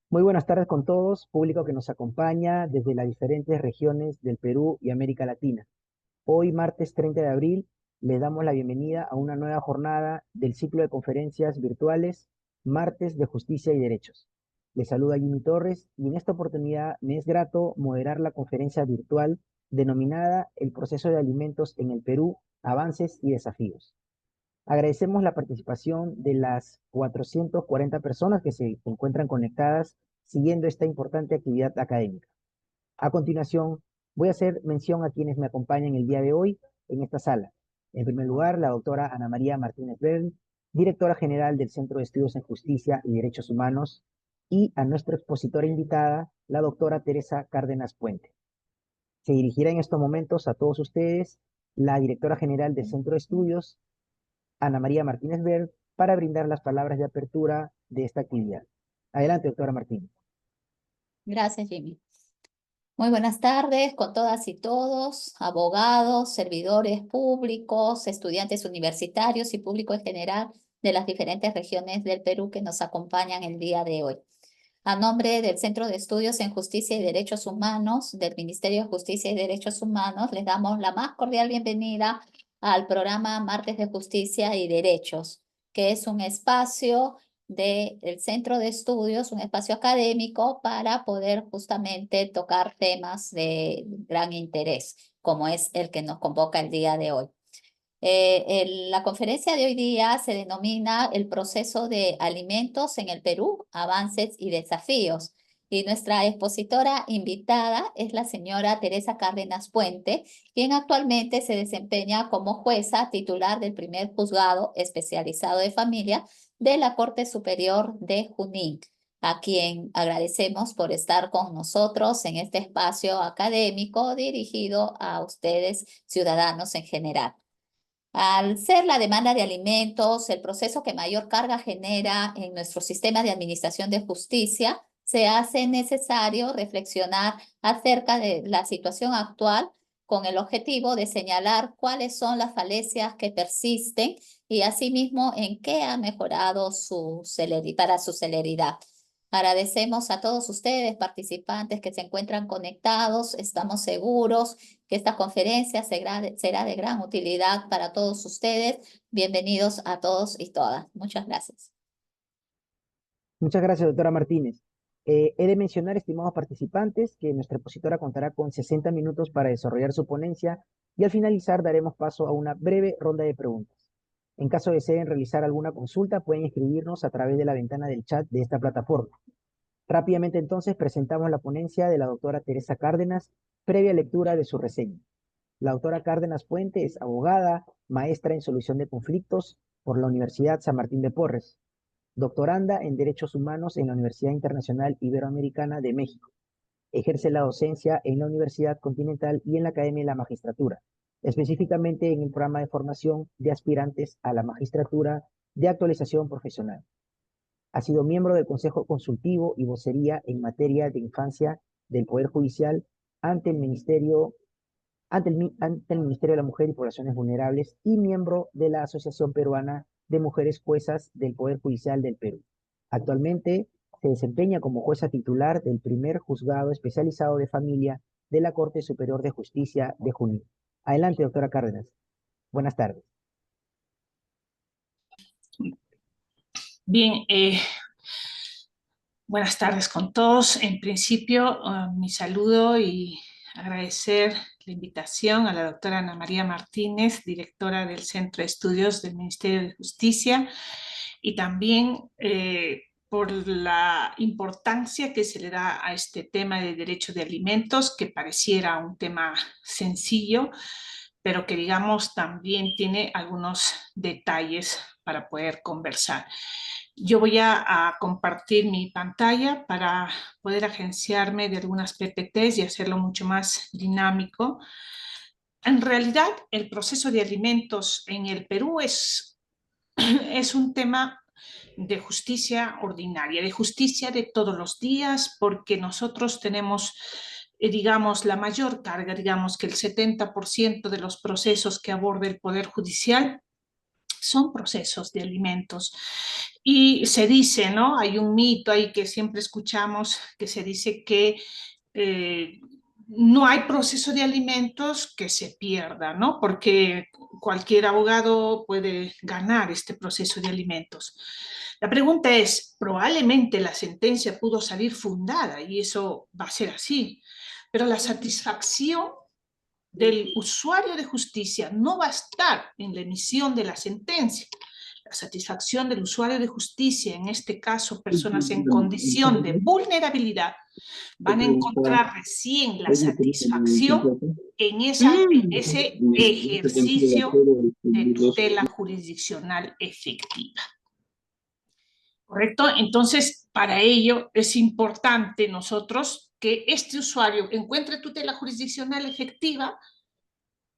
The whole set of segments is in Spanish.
Muy buenas tardes con todos, público que nos acompaña desde las diferentes regiones del Perú y América Latina. Hoy, martes 30 de abril, les damos la bienvenida a una nueva jornada del ciclo de conferencias virtuales Martes de Justicia y Derechos. Les saluda Jimmy Torres y en esta oportunidad me es grato moderar la conferencia virtual denominada El proceso de alimentos en el Perú, avances y desafíos. Agradecemos la participación de las 440 personas que se encuentran conectadas siguiendo esta importante actividad académica. A continuación, voy a hacer mención a quienes me acompañan el día de hoy en esta sala. En primer lugar, la doctora Ana María Martínez Bern, directora general del Centro de Estudios en Justicia y Derechos Humanos, y a nuestra expositora invitada, la doctora Teresa Cárdenas Puente. Se dirigirá en estos momentos a todos ustedes la directora general del Centro de Estudios, Ana María Martínez Ver, para brindar las palabras de apertura de esta actividad. Adelante, doctora Martínez. Gracias, Jimmy. Muy buenas tardes con todas y todos, abogados, servidores públicos, estudiantes universitarios y público en general de las diferentes regiones del Perú que nos acompañan el día de hoy. A nombre del Centro de Estudios en Justicia y Derechos Humanos del Ministerio de Justicia y Derechos Humanos, les damos la más cordial bienvenida al programa Martes de Justicia y Derechos, que es un espacio del Centro de Estudios, un espacio académico para poder justamente tocar temas de gran interés, como es el que nos convoca el día de hoy. La conferencia de hoy día se denomina El proceso de alimentos en el Perú, avances y desafíos. Y nuestra expositora invitada es la señora Teresa Cárdenas Puente, quien actualmente se desempeña como jueza titular del primer juzgado especializado de familia de la Corte Superior de Junín, a quien agradecemos por estar con nosotros en este espacio académico dirigido a ustedes, ciudadanos en general. Al ser la demanda de alimentos el proceso que mayor carga genera en nuestro sistema de administración de justicia, se hace necesario reflexionar acerca de la situación actual con el objetivo de señalar cuáles son las falencias que persisten y asimismo en qué ha mejorado para su celeridad. Agradecemos a todos ustedes, participantes que se encuentran conectados. Estamos seguros que esta conferencia será de gran utilidad para todos ustedes. Bienvenidos a todos y todas. Muchas gracias. Muchas gracias, doctora Martínez. He de mencionar, estimados participantes, que nuestra expositora contará con 60 minutos para desarrollar su ponencia y al finalizar daremos paso a una breve ronda de preguntas. En caso deseen realizar alguna consulta, pueden escribirnos a través de la ventana del chat de esta plataforma. Rápidamente entonces presentamos la ponencia de la doctora Teresa Cárdenas, previa lectura de su reseña. La doctora Cárdenas Puente es abogada, maestra en solución de conflictos por la Universidad San Martín de Porres, doctoranda en Derechos Humanos en la Universidad Internacional Iberoamericana de México. Ejerce la docencia en la Universidad Continental y en la Academia de la Magistratura, específicamente en el programa de formación de aspirantes a la magistratura de actualización profesional. Ha sido miembro del Consejo Consultivo y vocería en materia de infancia del Poder Judicial ante el Ministerio ante el Ministerio de la Mujer y Poblaciones Vulnerables y miembro de la Asociación Peruana de Mujeres Juezas del Poder Judicial del Perú. Actualmente se desempeña como jueza titular del primer juzgado especializado de familia de la Corte Superior de Justicia de Junín. Adelante, doctora Cárdenas. Buenas tardes. Bien, buenas tardes con todos. En principio, mi saludo y agradecer la invitación a la doctora Ana María Martínez, directora del Centro de Estudios del Ministerio de Justicia, y también por la importancia que se le da a este tema de derecho de alimentos, que pareciera un tema sencillo, pero que digamos también tiene algunos detalles para poder conversar. Yo voy a compartir mi pantalla para poder agenciarme de algunas PPTs y hacerlo mucho más dinámico. En realidad, el proceso de alimentos en el Perú es un tema de justicia ordinaria, de justicia de todos los días, porque nosotros tenemos, digamos, la mayor carga, digamos que el 70% de los procesos que aborda el Poder Judicial son procesos de alimentos. Y se dice, ¿no? Hay un mito ahí que siempre escuchamos, que se dice que no hay proceso de alimentos que se pierda, ¿no? Porque cualquier abogado puede ganar este proceso de alimentos. La pregunta es, probablemente la sentencia pudo salir fundada y eso va a ser así, pero la satisfacción del usuario de justicia no va a estar en la emisión de la sentencia. La satisfacción del usuario de justicia, en este caso personas en condición de vulnerabilidad, van a encontrar recién la satisfacción en ese ejercicio de tutela jurisdiccional efectiva. ¿Correcto? Entonces, para ello es importante nosotros que este usuario encuentre tutela jurisdiccional efectiva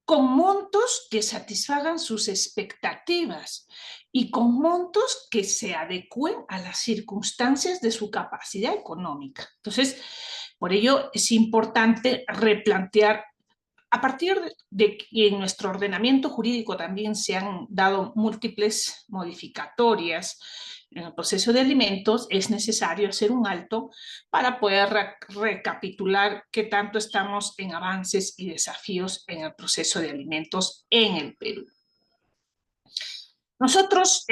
con montos que satisfagan sus expectativas y con montos que se adecúen a las circunstancias de su capacidad económica. Entonces, por ello es importante replantear, a partir de que en nuestro ordenamiento jurídico también se han dado múltiples modificatorias en el proceso de alimentos, es necesario hacer un alto para poder recapitular qué tanto estamos en avances y desafíos en el proceso de alimentos en el Perú. Nosotros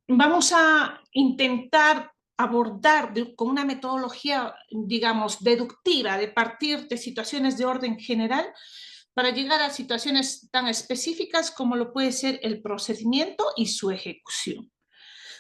vamos a intentar abordar con una metodología, digamos, deductiva, de partir de situaciones de orden general para llegar a situaciones tan específicas como lo puede ser el procedimiento y su ejecución.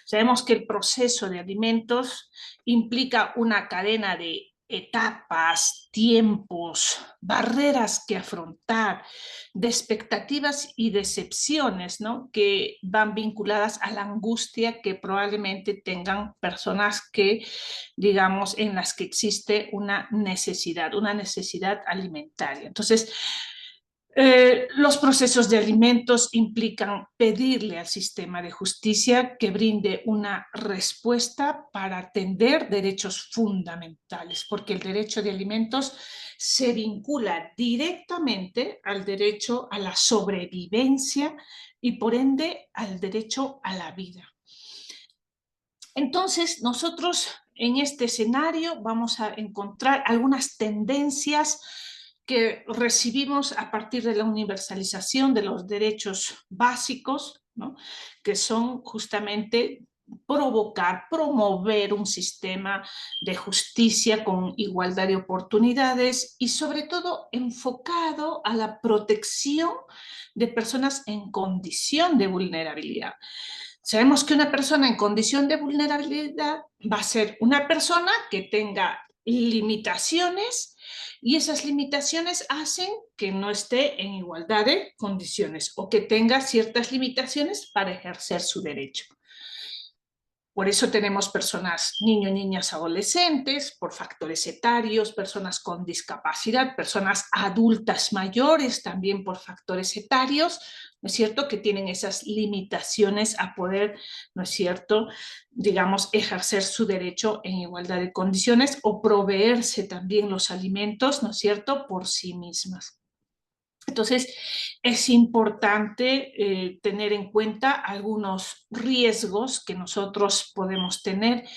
Sabemos que el proceso de alimentos implica una cadena de etapas, tiempos, barreras que afrontar, de expectativas y decepciones, ¿no? Que van vinculadas a la angustia que probablemente tengan personas que, digamos, en las que existe una necesidad alimentaria. Entonces, los procesos de alimentos implican pedirle al sistema de justicia que brinde una respuesta para atender derechos fundamentales, porque el derecho de alimentos se vincula directamente al derecho a la sobrevivencia y por ende al derecho a la vida. Entonces, nosotros en este escenario vamos a encontrar algunas tendencias que recibimos a partir de la universalización de los derechos básicos, ¿no? Que son justamente promover un sistema de justicia con igualdad de oportunidades y sobre todo enfocado a la protección de personas en condición de vulnerabilidad. Sabemos que una persona en condición de vulnerabilidad va a ser una persona que tenga limitaciones y esas limitaciones hacen que no esté en igualdad de condiciones o que tenga ciertas limitaciones para ejercer su derecho. Por eso tenemos personas, niños, niñas, adolescentes, por factores etarios, personas con discapacidad, personas adultas mayores también por factores etarios, ¿no es cierto?, que tienen esas limitaciones a poder, ¿no es cierto?, digamos, ejercer su derecho en igualdad de condiciones o proveerse también los alimentos, ¿no es cierto?, por sí mismas. Entonces, es importante tener en cuenta algunos riesgos que nosotros podemos tener.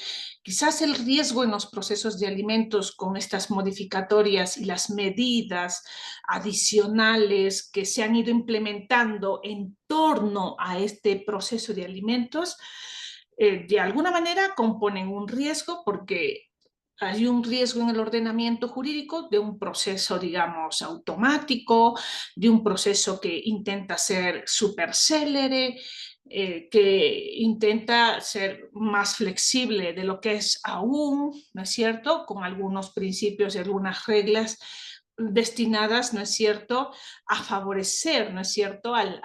Quizás el riesgo en los procesos de alimentos con estas modificatorias y las medidas adicionales que se han ido implementando en torno a este proceso de alimentos, de alguna manera componen un riesgo porque hay un riesgo en el ordenamiento jurídico de un proceso, digamos, automático, de un proceso que intenta ser súper célere, que intenta ser más flexible de lo que es aún, ¿no es cierto?, con algunos principios y algunas reglas destinadas, ¿no es cierto?, a favorecer, ¿no es cierto?, al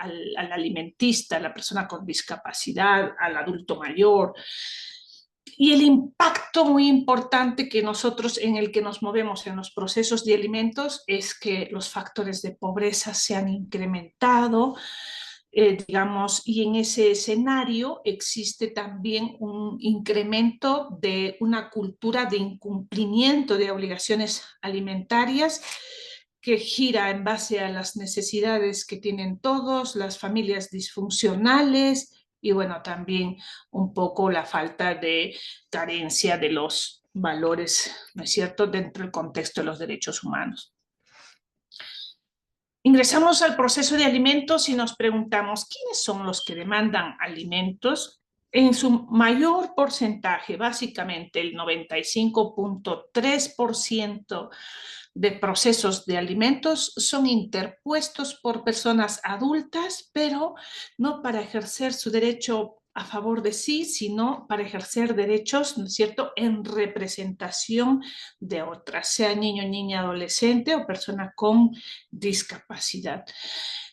alimentista, a la persona con discapacidad, al adulto mayor. Y el impacto muy importante que nosotros en el que nos movemos en los procesos de alimentos es que los factores de pobreza se han incrementado, digamos, y en ese escenario existe también un incremento de una cultura de incumplimiento de obligaciones alimentarias que gira en base a las necesidades que tienen todos, las familias disfuncionales y bueno, también un poco la falta de carencia de los valores, ¿no es cierto?, dentro del contexto de los derechos humanos. Ingresamos al proceso de alimentos y nos preguntamos, ¿quiénes son los que demandan alimentos? En su mayor porcentaje, básicamente el 95.3% de procesos de alimentos son interpuestos por personas adultas, pero no para ejercer su derecho a favor de sí, sino para ejercer derechos, ¿no es cierto?, en representación de otras, sea niño, niña, adolescente o persona con discapacidad.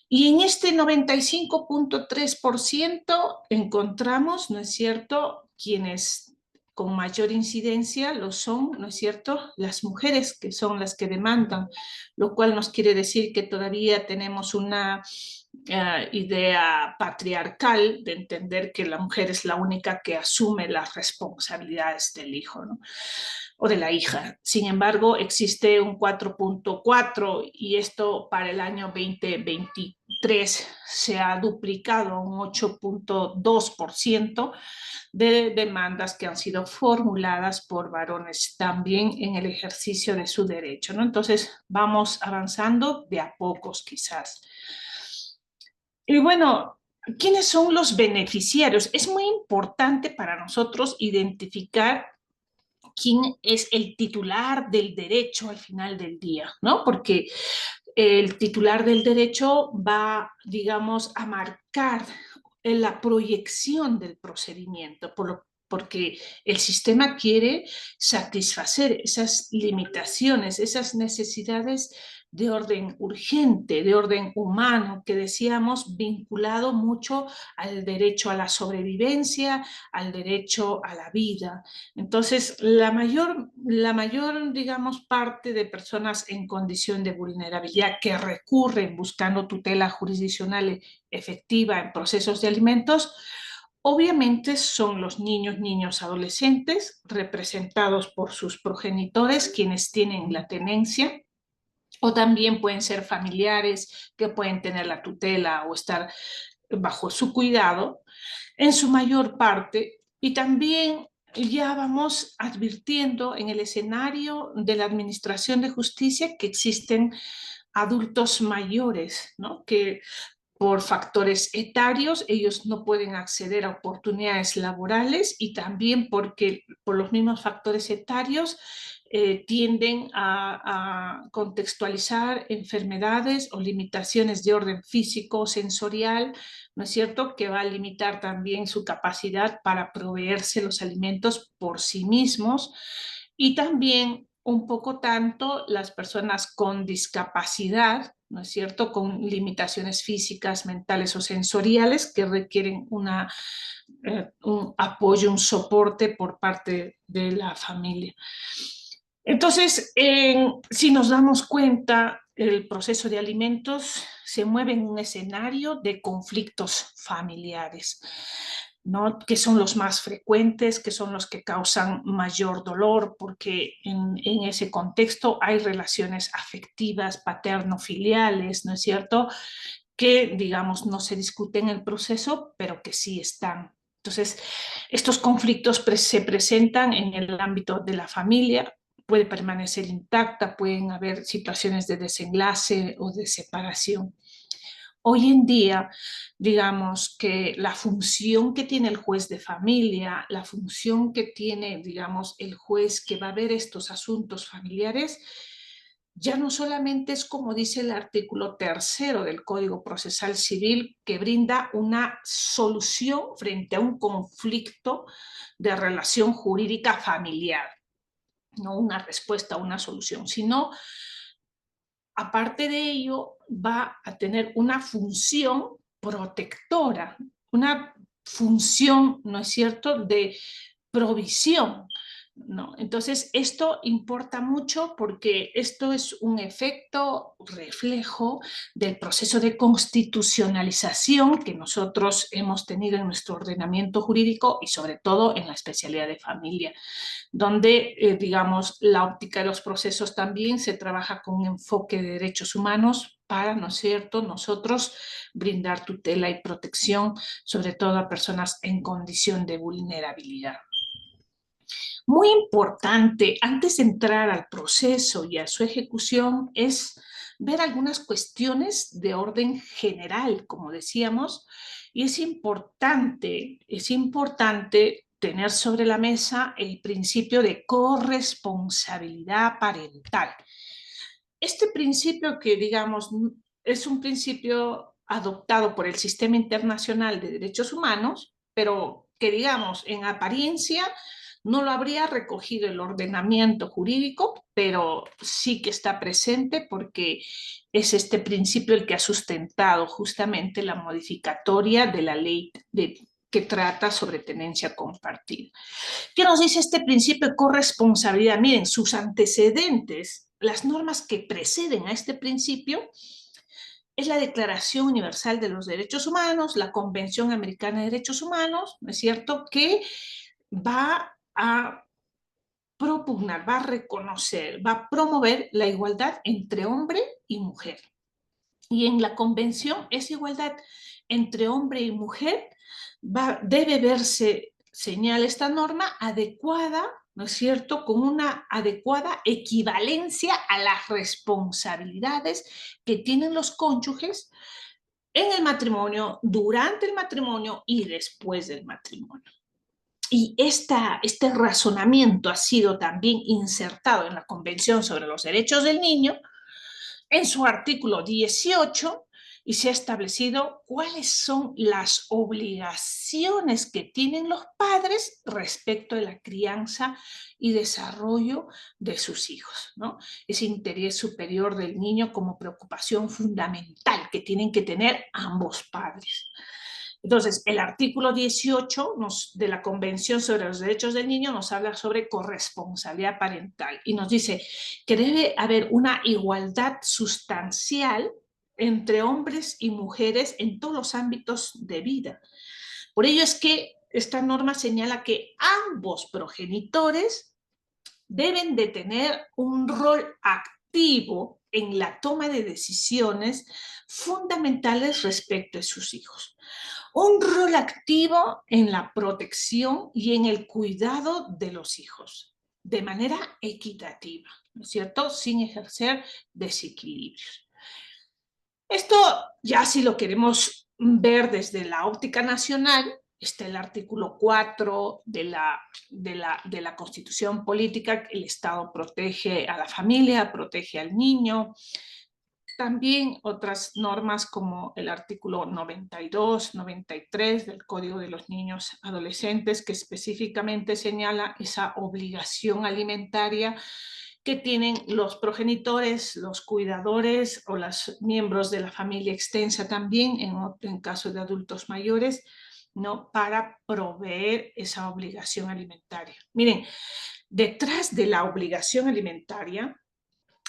Y en este 95.3% encontramos, ¿no es cierto?, quienes con mayor incidencia lo son, ¿no es cierto?, las mujeres, que son las que demandan, lo cual nos quiere decir que todavía tenemos una idea patriarcal de entender que la mujer es la única que asume las responsabilidades del hijo, ¿no?, o de la hija. Sin embargo, existe un 4.4 y esto para el año 2023 se ha duplicado un 8.2% de demandas que han sido formuladas por varones también en el ejercicio de su derecho, ¿no? Entonces, vamos avanzando de a pocos quizás. Y bueno, ¿quiénes son los beneficiarios? Es muy importante para nosotros identificar quién es el titular del derecho al final del día, ¿no? Porque el titular del derecho va, digamos, a marcar la proyección del procedimiento, porque el sistema quiere satisfacer esas limitaciones, esas necesidades de orden urgente, de orden humano, que decíamos vinculado mucho al derecho a la sobrevivencia, al derecho a la vida. Entonces, la mayor, digamos, parte de personas en condición de vulnerabilidad que recurren buscando tutela jurisdiccional efectiva en procesos de alimentos, obviamente son los niños, adolescentes, representados por sus progenitores, quienes tienen la tenencia, o también pueden ser familiares que pueden tener la tutela o estar bajo su cuidado, en su mayor parte, y también ya vamos advirtiendo en el escenario de la administración de justicia que existen adultos mayores, ¿no?, que por factores etarios ellos no pueden acceder a oportunidades laborales y también porque por los mismos factores etarios tienden a contextualizar enfermedades o limitaciones de orden físico, sensorial, ¿no es cierto?, que va a limitar también su capacidad para proveerse los alimentos por sí mismos, y también un poco tanto las personas con discapacidad, ¿no es cierto?, con limitaciones físicas, mentales o sensoriales que requieren un apoyo, un soporte por parte de la familia. Entonces, si nos damos cuenta, el proceso de alimentos se mueve en un escenario de conflictos familiares, ¿no?, que son los más frecuentes, que son los que causan mayor dolor, porque en ese contexto hay relaciones afectivas, paterno-filiales, ¿no es cierto?, que, digamos, no se discuten en el proceso, pero que sí están. Entonces, estos conflictos se presentan en el ámbito de la familia, puede permanecer intacta, pueden haber situaciones de desenlace o de separación. Hoy en día, digamos que la función que tiene el juez de familia, la función que tiene, digamos, el juez que va a ver estos asuntos familiares, ya no solamente es como dice el artículo 3 del Código Procesal Civil, que brinda una solución frente a un conflicto de relación jurídica familiar, no una respuesta, una solución, sino aparte de ello va a tener una función protectora, una función, ¿no es cierto?, de provisión. ¿no? Entonces, esto importa mucho porque esto es un efecto reflejo del proceso de constitucionalización que nosotros hemos tenido en nuestro ordenamiento jurídico y sobre todo en la especialidad de familia, donde, digamos, la óptica de los procesos también se trabaja con un enfoque de derechos humanos para, ¿no es cierto?, nosotros brindar tutela y protección, sobre todo a personas en condición de vulnerabilidad. Muy importante, antes de entrar al proceso y a su ejecución, es ver algunas cuestiones de orden general, como decíamos, y es importante tener sobre la mesa el principio de corresponsabilidad parental. Este principio que, digamos, es un principio adoptado por el Sistema Internacional de Derechos Humanos, pero que, digamos, en apariencia no lo habría recogido el ordenamiento jurídico, pero sí que está presente porque es este principio el que ha sustentado justamente la modificatoria de la ley que trata sobre tenencia compartida. ¿Qué nos dice este principio de corresponsabilidad? Miren, sus antecedentes, las normas que preceden a este principio, es la Declaración Universal de los Derechos Humanos, la Convención Americana de Derechos Humanos, ¿no es cierto?, que va a propugnar, va a reconocer, va a promover la igualdad entre hombre y mujer. Y en la convención esa igualdad entre hombre y mujer debe verse, señala esta norma, adecuada, ¿no es cierto?, con una adecuada equivalencia a las responsabilidades que tienen los cónyuges en el matrimonio, durante el matrimonio y después del matrimonio. Y este razonamiento ha sido también insertado en la Convención sobre los Derechos del Niño, en su artículo 18, y se ha establecido cuáles son las obligaciones que tienen los padres respecto de la crianza y desarrollo de sus hijos, ¿no? Ese interés superior del niño como preocupación fundamental que tienen que tener ambos padres. Entonces, el artículo 18 de la Convención sobre los Derechos del Niño nos habla sobre corresponsabilidad parental y nos dice que debe haber una igualdad sustancial entre hombres y mujeres en todos los ámbitos de vida. Por ello es que esta norma señala que ambos progenitores deben de tener un rol activo en la toma de decisiones fundamentales respecto a sus hijos. Un rol activo en la protección y en el cuidado de los hijos, de manera equitativa, ¿no es cierto?, sin ejercer desequilibrios. Esto ya si lo queremos ver desde la óptica nacional, está el artículo 4 de la Constitución Política. El Estado protege a la familia, protege al niño. También otras normas como el artículo 92, 93 del Código de los Niños Adolescentes, que específicamente señala esa obligación alimentaria que tienen los progenitores, los cuidadores o los miembros de la familia extensa también, en caso de adultos mayores, ¿no?, para proveer esa obligación alimentaria. Miren, detrás de la obligación alimentaria,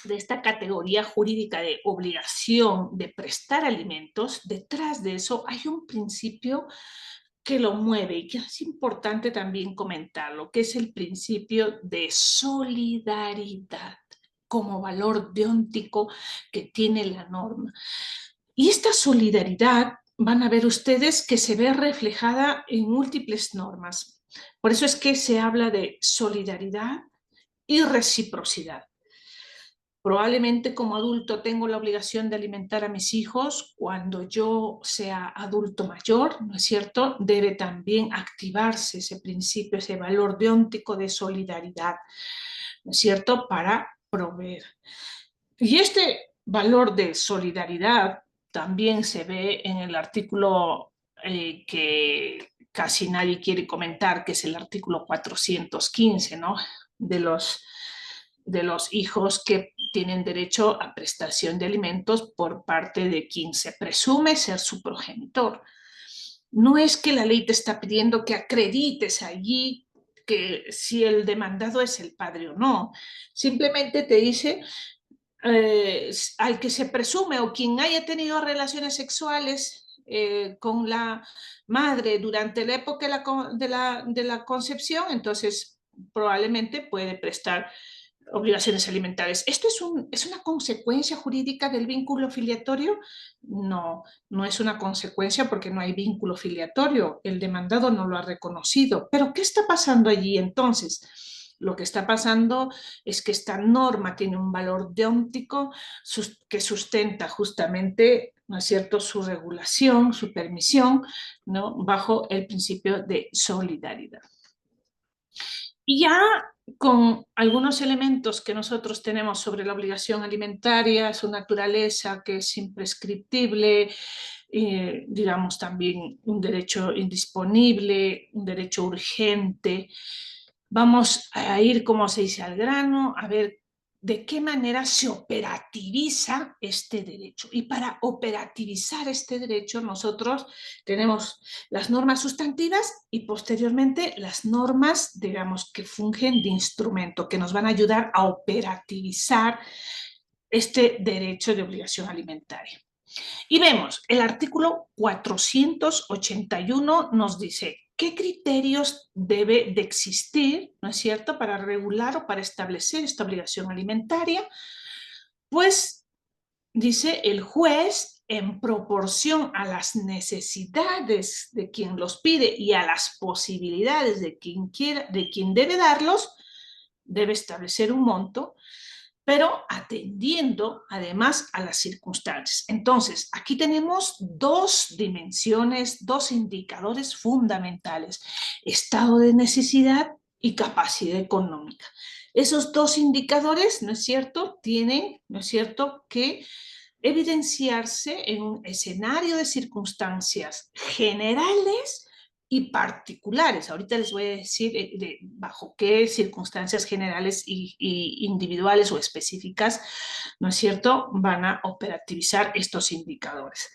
de esta categoría jurídica de obligación de prestar alimentos, detrás de eso hay un principio que lo mueve y que es importante también comentarlo, que es el principio de solidaridad como valor deóntico que tiene la norma. Y esta solidaridad van a ver ustedes que se ve reflejada en múltiples normas. Por eso es que se habla de solidaridad y reciprocidad. Probablemente como adulto tengo la obligación de alimentar a mis hijos. Cuando yo sea adulto mayor, ¿no es cierto?, debe también activarse ese principio, ese valor deóntico de solidaridad, ¿no es cierto?, para proveer. Y este valor de solidaridad también se ve en el artículo que casi nadie quiere comentar, que es el artículo 415, ¿no?, de los hijos que tienen derecho a prestación de alimentos por parte de quien se presume ser su progenitor. No es que la ley te está pidiendo que acredites allí que si el demandado es el padre o no. Simplemente te dice al que se presume o quien haya tenido relaciones sexuales con la madre durante la época de la concepción, entonces probablemente puede prestar obligaciones alimentarias. ¿Esto es una consecuencia jurídica del vínculo filiatorio? No, no es una consecuencia porque no hay vínculo filiatorio. El demandado no lo ha reconocido. ¿Pero qué está pasando allí entonces? Lo que está pasando es que esta norma tiene un valor deóntico que sustenta justamente, ¿no es cierto?, su regulación, su permisión, ¿no?, bajo el principio de solidaridad. Y ya con algunos elementos que nosotros tenemos sobre la obligación alimentaria, su naturaleza, que es imprescriptible, digamos también un derecho indisponible, un derecho urgente, vamos a ir, como se dice, al grano, a ver de qué manera se operativiza este derecho. Y para operativizar este derecho nosotros tenemos las normas sustantivas y posteriormente las normas, digamos, que fungen de instrumento, que nos van a ayudar a operativizar este derecho de obligación alimentaria. Y vemos, el artículo 481 nos dice qué criterios debe de existir, ¿no es cierto?, para regular o para establecer esta obligación alimentaria. Pues dice el juez, en proporción a las necesidades de quien los pide y a las posibilidades de quien debe darlos, debe establecer un monto, pero atendiendo además a las circunstancias. Entonces, aquí tenemos dos dimensiones, dos indicadores fundamentales: estado de necesidad y capacidad económica. Esos dos indicadores, ¿no es cierto?, tienen, ¿no es cierto?, que evidenciarse en un escenario de circunstancias generales y particulares. Ahorita les voy a decir bajo qué circunstancias generales y individuales o específicas, ¿no es cierto?, van a operativizar estos indicadores.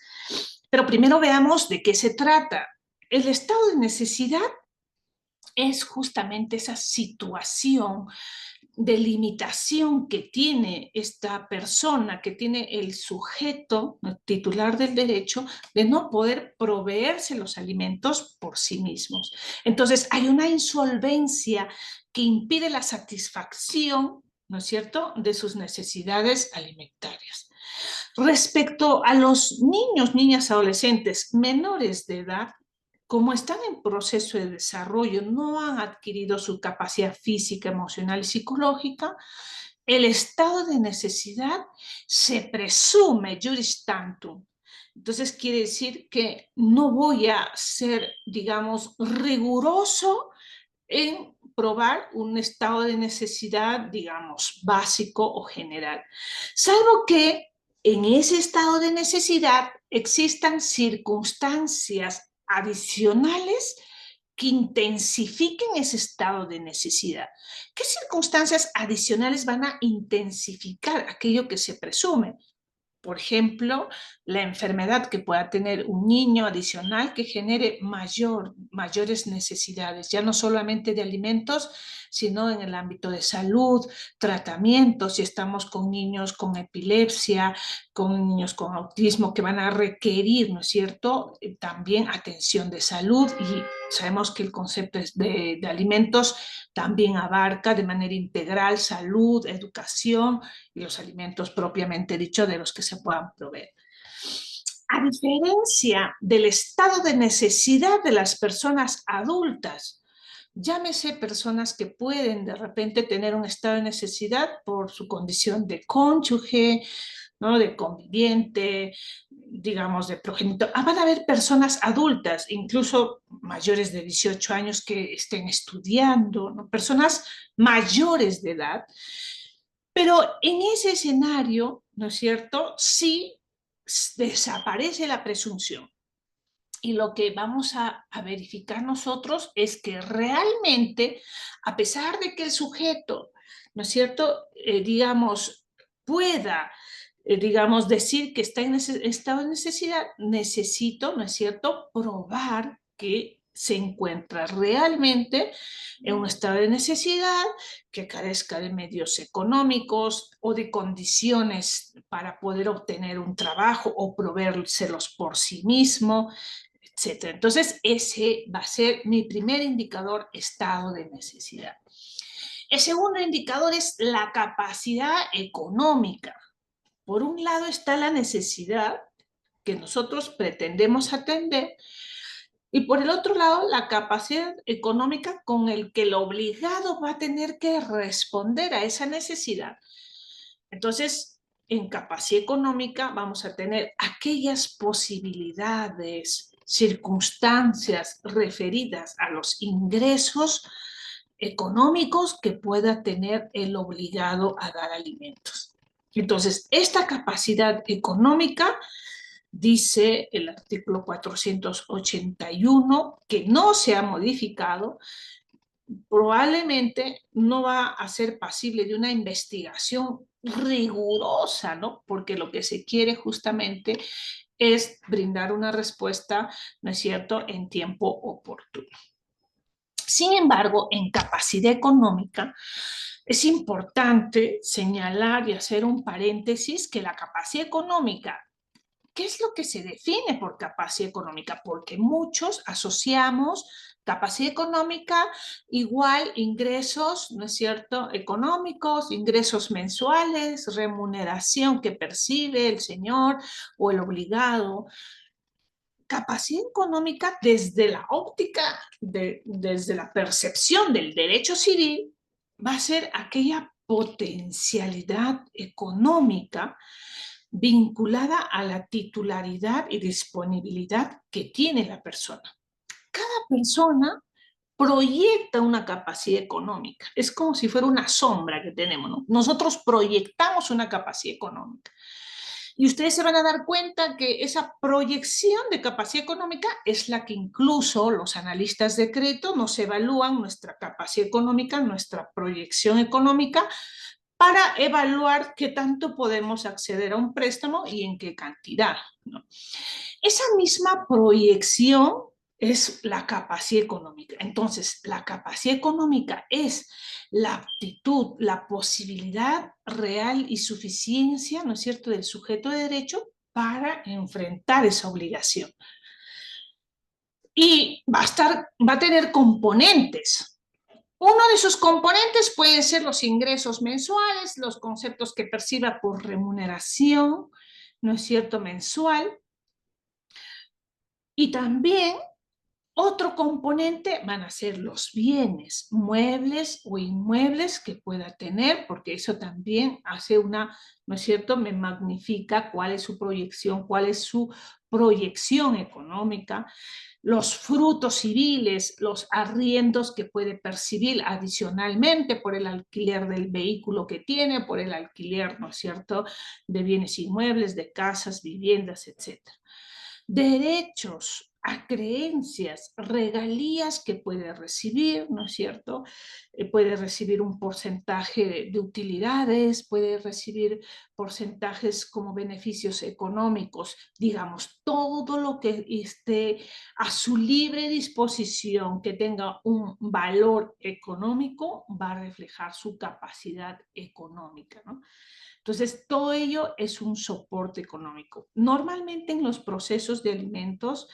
Pero primero veamos de qué se trata. El estado de necesidad es justamente esa situación de limitación que tiene esta persona, que tiene el sujeto, el titular del derecho, de no poder proveerse los alimentos por sí mismos. Entonces, hay una insolvencia que impide la satisfacción, ¿no es cierto?, de sus necesidades alimentarias. Respecto a los niños, niñas, adolescentes menores de edad, como están en proceso de desarrollo, no han adquirido su capacidad física, emocional y psicológica, el estado de necesidad se presume juris tantum. Entonces quiere decir que no voy a ser, digamos, riguroso en probar un estado de necesidad, digamos, básico o general, salvo que en ese estado de necesidad existan circunstancias adicionales que intensifiquen ese estado de necesidad. ¿Qué circunstancias adicionales van a intensificar aquello que se presume? Por ejemplo, la enfermedad que pueda tener un niño adicional que genere mayores necesidades, ya no solamente de alimentos, sino en el ámbito de salud, tratamientos, si estamos con niños con epilepsia, con niños con autismo, que van a requerir, ¿no es cierto?, también atención de salud. Y sabemos que el concepto de alimentos también abarca de manera integral salud, educación y los alimentos propiamente dicho de los que se puedan proveer. A diferencia del estado de necesidad de las personas adultas, llámese personas que pueden de repente tener un estado de necesidad por su condición de cónyuge, ¿no?, de conviviente, digamos, de progenitor. Van a haber personas adultas, incluso mayores de 18 años que estén estudiando, ¿no?, personas mayores de edad. Pero en ese escenario, ¿no es cierto?, sí desaparece la presunción. Y lo que vamos a verificar nosotros es que realmente, a pesar de que el sujeto, ¿no es cierto?, digamos, pueda, digamos, decir que está en ese estado de necesidad, necesito, ¿no es cierto?, probar que se encuentra realmente en un estado de necesidad, que carezca de medios económicos o de condiciones para poder obtener un trabajo o proveérselos por sí mismo, etc. Entonces, ese va a ser mi primer indicador, estado de necesidad. El segundo indicador es la capacidad económica. Por un lado está la necesidad que nosotros pretendemos atender, y por el otro lado, la capacidad económica con el que el obligado va a tener que responder a esa necesidad. Entonces, en capacidad económica vamos a tener aquellas posibilidades, circunstancias referidas a los ingresos económicos que pueda tener el obligado a dar alimentos. Entonces, esta capacidad económica, dice el artículo 481, que no se ha modificado, probablemente no va a ser pasible de una investigación rigurosa, ¿no? Porque lo que se quiere justamente es brindar una respuesta, ¿no es cierto?, en tiempo oportuno. Sin embargo, en capacidad económica, es importante señalar y hacer un paréntesis que la capacidad económica, ¿qué es lo que se define por capacidad económica? Porque muchos asociamos capacidad económica igual ingresos, ¿no es cierto?, económicos, ingresos mensuales, remuneración que percibe el señor o el obligado. Capacidad económica desde la óptica, desde la percepción del derecho civil, va a ser aquella potencialidad económica vinculada a la titularidad y disponibilidad que tiene la persona. Cada persona proyecta una capacidad económica. Es como si fuera una sombra que tenemos, ¿no? Nosotros proyectamos una capacidad económica. Y ustedes se van a dar cuenta que esa proyección de capacidad económica es la que incluso los analistas de crédito nos evalúan nuestra capacidad económica, nuestra proyección económica, para evaluar qué tanto podemos acceder a un préstamo y en qué cantidad, ¿no? Esa misma proyección es la capacidad económica. Entonces, la capacidad económica es la aptitud, la posibilidad real y suficiencia, ¿no es cierto?, del sujeto de derecho para enfrentar esa obligación. Y va a tener componentes. Uno de sus componentes pueden ser los ingresos mensuales, los conceptos que perciba por remuneración, ¿no es cierto?, mensual. Y también otro componente van a ser los bienes, muebles o inmuebles que pueda tener, porque eso también hace una, ¿no es cierto?, me magnifica cuál es su proyección económica. Los frutos civiles, los arriendos que puede percibir adicionalmente por el alquiler del vehículo que tiene, por el alquiler, ¿no es cierto?, de bienes inmuebles, de casas, viviendas, etc. Derechos a creencias, regalías que puede recibir, ¿no es cierto? Puede recibir un porcentaje de utilidades, puede recibir porcentajes como beneficios económicos, digamos, todo lo que esté a su libre disposición, que tenga un valor económico, va a reflejar su capacidad económica, ¿no? Entonces, todo ello es un soporte económico. Normalmente en los procesos de alimentos,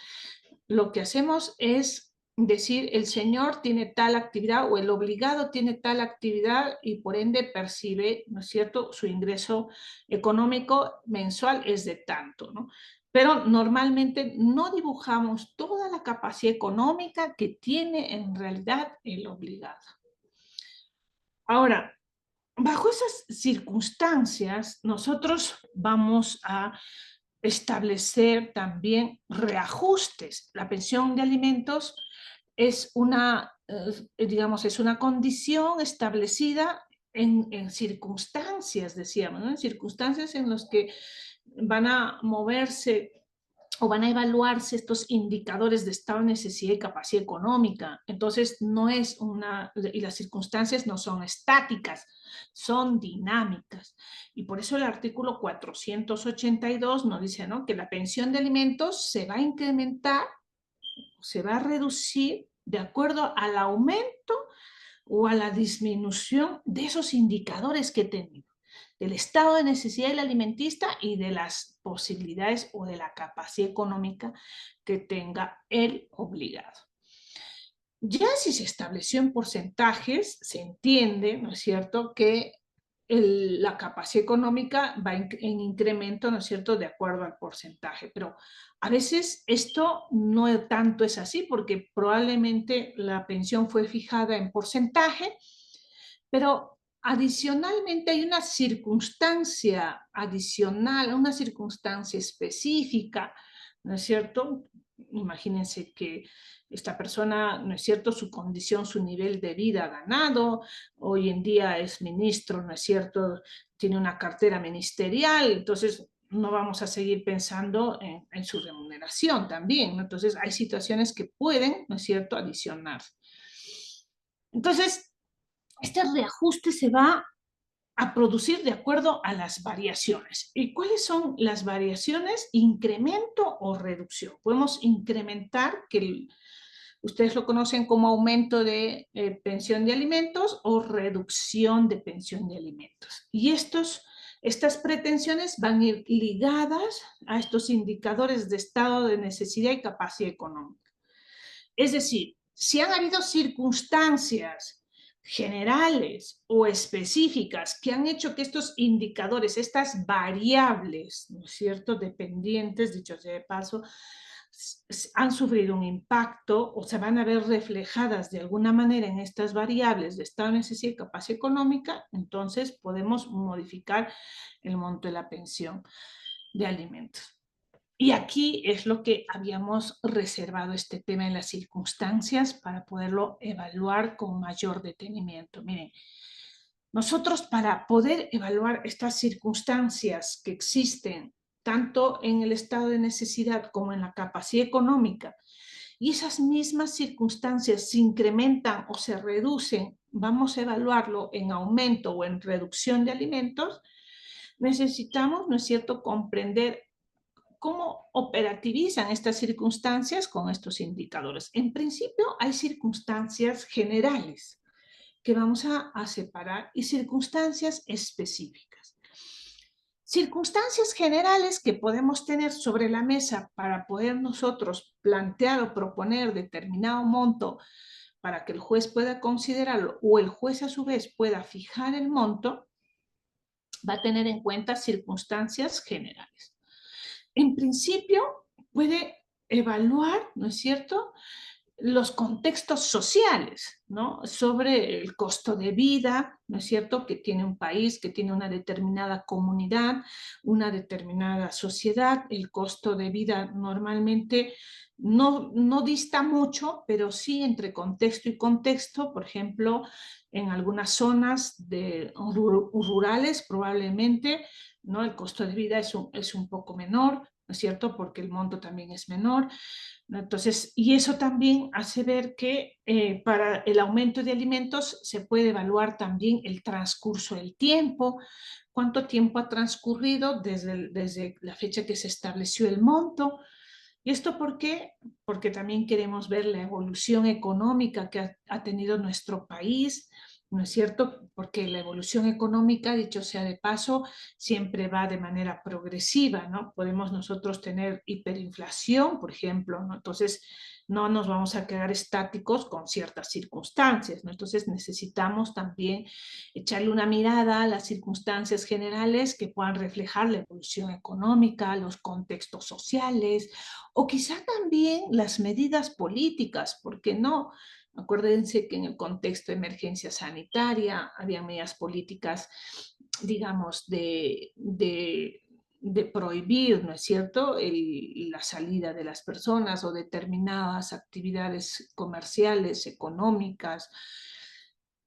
lo que hacemos es decir, el señor tiene tal actividad o el obligado tiene tal actividad y por ende percibe, ¿no es cierto?, su ingreso económico mensual es de tanto, ¿no? Pero normalmente no dibujamos toda la capacidad económica que tiene en realidad el obligado. Ahora, bajo esas circunstancias, nosotros vamos a establecer también reajustes. La pensión de alimentos es una, digamos, es una condición establecida en circunstancias, decíamos, ¿no?, en circunstancias en las que van a moverse o van a evaluarse estos indicadores de estado de necesidad y capacidad económica. Entonces, no es y las circunstancias no son estáticas, son dinámicas. Y por eso el artículo 482 nos dice, ¿no?, que la pensión de alimentos se va a incrementar se va a reducir de acuerdo al aumento o a la disminución de esos indicadores que tenemos, del estado de necesidad del alimentista y de las posibilidades o de la capacidad económica que tenga el obligado. Ya si se estableció en porcentajes, se entiende, ¿no es cierto?, que la capacidad económica va en incremento, ¿no es cierto?, de acuerdo al porcentaje. Pero a veces esto no tanto es así, porque probablemente la pensión fue fijada en porcentaje, pero adicionalmente hay una circunstancia adicional, una circunstancia específica, ¿no es cierto? Imagínense que esta persona, ¿no es cierto?, su condición, su nivel de vida ganado, hoy en día es ministro, ¿no es cierto?, tiene una cartera ministerial, entonces no vamos a seguir pensando en su remuneración también, ¿no? Entonces hay situaciones que pueden, ¿no es cierto?, adicionar. Entonces, este reajuste se va a producir de acuerdo a las variaciones. ¿Y cuáles son las variaciones? Incremento o reducción. Podemos incrementar, que ustedes lo conocen como aumento de pensión de alimentos, o reducción de pensión de alimentos. Y estas pretensiones van a ir ligadas a estos indicadores de estado de necesidad y capacidad económica. Es decir, si han habido circunstancias generales o específicas que han hecho que estos indicadores, estas variables, ¿no es cierto?, dependientes, dicho sea de paso, han sufrido un impacto o se van a ver reflejadas de alguna manera en estas variables de estado de necesidad y capacidad económica, entonces podemos modificar el monto de la pensión de alimentos. Y aquí es lo que habíamos reservado este tema en las circunstancias para poderlo evaluar con mayor detenimiento. Miren, nosotros para poder evaluar estas circunstancias que existen tanto en el estado de necesidad como en la capacidad económica, y esas mismas circunstancias se incrementan o se reducen, vamos a evaluarlo en aumento o en reducción de alimentos, necesitamos, ¿no es cierto?, comprender cómo operativizan estas circunstancias con estos indicadores. En principio hay circunstancias generales que vamos a separar y circunstancias específicas. Circunstancias generales que podemos tener sobre la mesa para poder nosotros plantear o proponer determinado monto para que el juez pueda considerarlo o el juez a su vez pueda fijar el monto, va a tener en cuenta circunstancias generales. En principio puede evaluar, ¿no es cierto?, los contextos sociales, ¿no?, sobre el costo de vida, ¿no es cierto?, que tiene un país, que tiene una determinada comunidad, una determinada sociedad. El costo de vida normalmente no dista mucho, pero sí entre contexto y contexto. Por ejemplo, en algunas zonas rurales probablemente, ¿no?, el costo de vida es un poco menor, ¿no es cierto?, porque el monto también es menor. Entonces, y eso también hace ver que para el aumento de alimentos se puede evaluar también el transcurso del tiempo, cuánto tiempo ha transcurrido desde la fecha que se estableció el monto. ¿Y esto por qué? Porque también queremos ver la evolución económica que ha tenido nuestro país, ¿no es cierto? Porque la evolución económica, dicho sea de paso, siempre va de manera progresiva, ¿no? Podemos nosotros tener hiperinflación, por ejemplo, ¿no? Entonces, no nos vamos a quedar estáticos con ciertas circunstancias, ¿no? Entonces, necesitamos también echarle una mirada a las circunstancias generales que puedan reflejar la evolución económica, los contextos sociales, o quizá también las medidas políticas, ¿por qué no? Acuérdense que en el contexto de emergencia sanitaria había medidas políticas, digamos, de prohibir, ¿no es cierto?, la salida de las personas o determinadas actividades comerciales, económicas.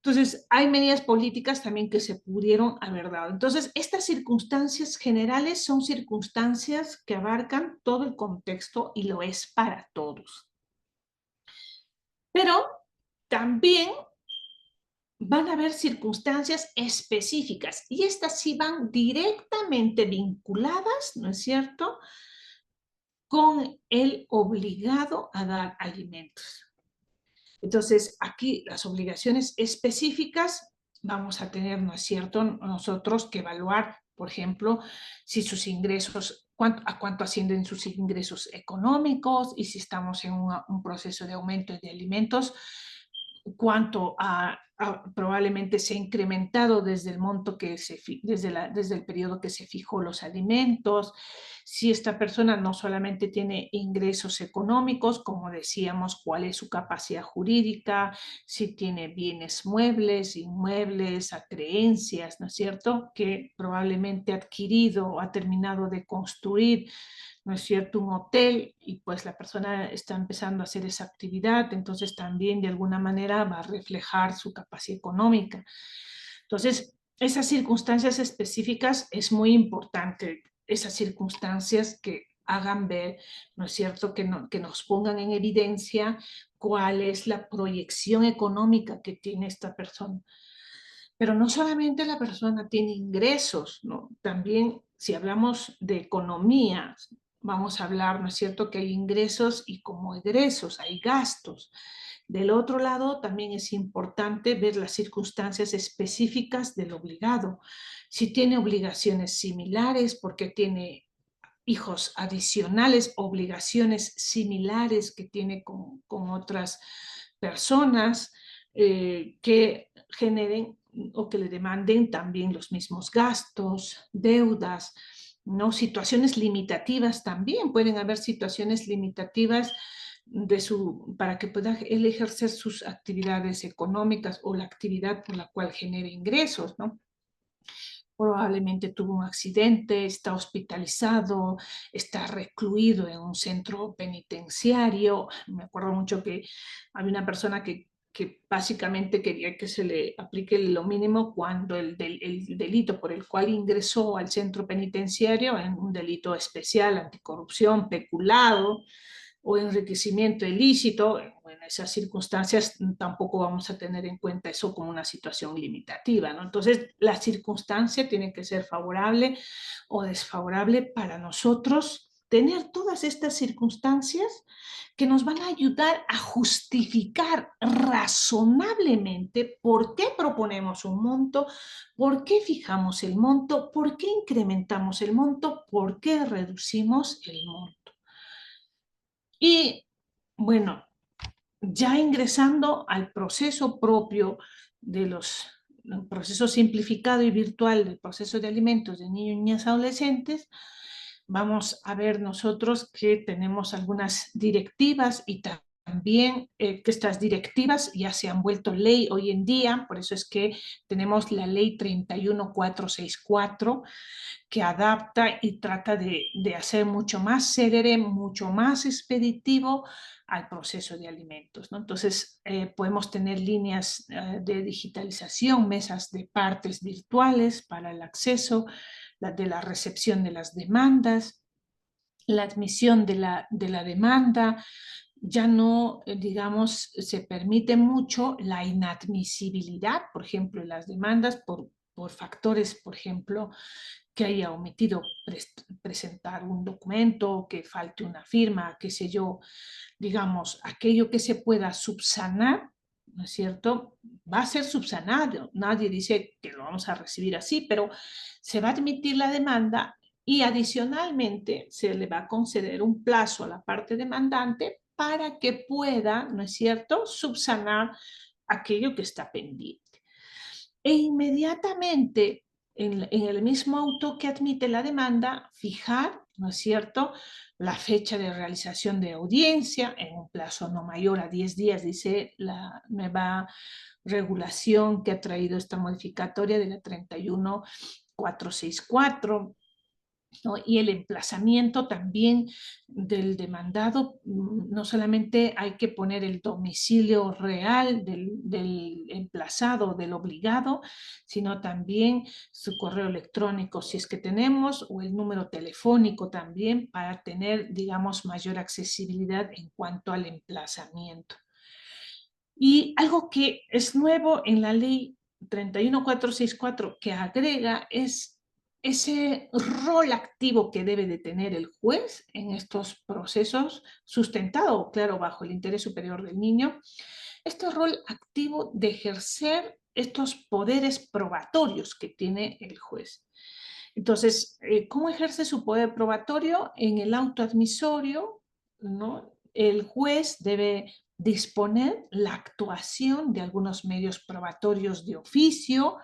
Entonces, hay medidas políticas también que se pudieron haber dado. Entonces, estas circunstancias generales son circunstancias que abarcan todo el contexto y lo es para todos. Pero también van a haber circunstancias específicas y estas sí van directamente vinculadas, ¿no es cierto?, con el obligado a dar alimentos. Entonces, aquí las obligaciones específicas vamos a tener, ¿no es cierto?, nosotros que evaluar, por ejemplo, si sus ingresos, a cuánto ascienden sus ingresos económicos, y si estamos en un proceso de aumento de alimentos, cuánto probablemente se ha incrementado desde el monto que desde el periodo que se fijó los alimentos, si esta persona no solamente tiene ingresos económicos, como decíamos, cuál es su capacidad jurídica, si tiene bienes muebles, inmuebles, creencias, ¿no es cierto?, que probablemente ha adquirido o ha terminado de construir, ¿no es cierto?, un hotel, y pues la persona está empezando a hacer esa actividad, entonces también de alguna manera va a reflejar su capacidad económica. Entonces, esas circunstancias específicas es muy importante, esas circunstancias que hagan ver, ¿no es cierto?, que nos pongan en evidencia cuál es la proyección económica que tiene esta persona. Pero no solamente la persona tiene ingresos, ¿no? También si hablamos de economía, vamos a hablar, ¿no es cierto?, que hay ingresos y como egresos, hay gastos. Del otro lado, también es importante ver las circunstancias específicas del obligado. Si tiene obligaciones similares, porque tiene hijos adicionales, obligaciones similares que tiene con otras personas, que generen o que le demanden también los mismos gastos, deudas, ¿no? Situaciones limitativas también, pueden haber situaciones limitativas para que pueda él ejercer sus actividades económicas o la actividad por la cual genere ingresos, ¿no? Probablemente tuvo un accidente, está hospitalizado, está recluido en un centro penitenciario. Me acuerdo mucho que había una persona que básicamente quería que se le aplique lo mínimo cuando el delito por el cual ingresó al centro penitenciario es un delito especial, anticorrupción, peculado o enriquecimiento ilícito. En esas circunstancias tampoco vamos a tener en cuenta eso como una situación limitativa, ¿no? Entonces, la circunstancia tiene que ser favorable o desfavorable para nosotros. Tener todas estas circunstancias que nos van a ayudar a justificar razonablemente por qué proponemos un monto, por qué fijamos el monto, por qué incrementamos el monto, por qué reducimos el monto. Y bueno, ya ingresando al proceso propio de proceso simplificado y virtual del proceso de alimentos de niños y niñas adolescentes, vamos a ver nosotros que tenemos algunas directivas y también que estas directivas ya se han vuelto ley hoy en día, por eso es que tenemos la ley 31464, que adapta y trata de hacer mucho más célere, mucho más expeditivo al proceso de alimentos, ¿no? Entonces, podemos tener líneas de digitalización, mesas de partes virtuales para el acceso, de la recepción de las demandas, la admisión de la demanda. Ya no, digamos, se permite mucho la inadmisibilidad, por ejemplo, en las demandas por factores, por ejemplo, que haya omitido presentar un documento, que falte una firma, qué sé yo, digamos, aquello que se pueda subsanar, ¿no es cierto?, va a ser subsanado. Nadie dice que lo vamos a recibir así, pero se va a admitir la demanda y adicionalmente se le va a conceder un plazo a la parte demandante para que pueda, ¿no es cierto?, subsanar aquello que está pendiente. E inmediatamente, en el mismo auto que admite la demanda, fijar, ¿no es cierto?, la fecha de realización de audiencia en un plazo no mayor a 10 días, dice la nueva regulación que ha traído esta modificatoria de la 31464. ¿no? Y el emplazamiento también del demandado, no solamente hay que poner el domicilio real del emplazado, del obligado, sino también su correo electrónico, si es que tenemos, o el número telefónico también, para tener, digamos, mayor accesibilidad en cuanto al emplazamiento. Y algo que es nuevo en la ley 31464 que agrega es ese rol activo que debe de tener el juez en estos procesos, sustentado, claro, bajo el interés superior del niño, este rol activo de ejercer estos poderes probatorios que tiene el juez. Entonces, ¿cómo ejerce su poder probatorio? En el auto admisorio, ¿no? El juez debe disponer la actuación de algunos medios probatorios de oficio,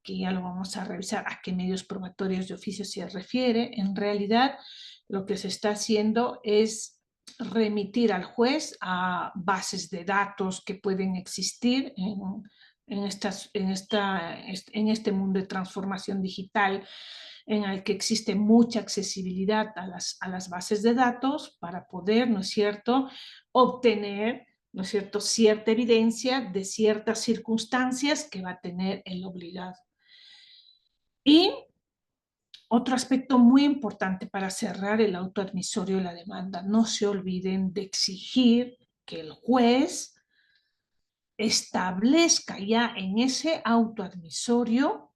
que ya lo vamos a revisar a qué medios probatorios de oficio se refiere. En realidad, lo que se está haciendo es remitir al juez a bases de datos que pueden existir en este mundo de transformación digital, en el que existe mucha accesibilidad a las bases de datos para poder, ¿no es cierto?, obtener, ¿no es cierto?, cierta evidencia de ciertas circunstancias que va a tener el obligado. Y otro aspecto muy importante para cerrar el auto admisorio de la demanda: no se olviden de exigir que el juez establezca ya en ese auto admisorio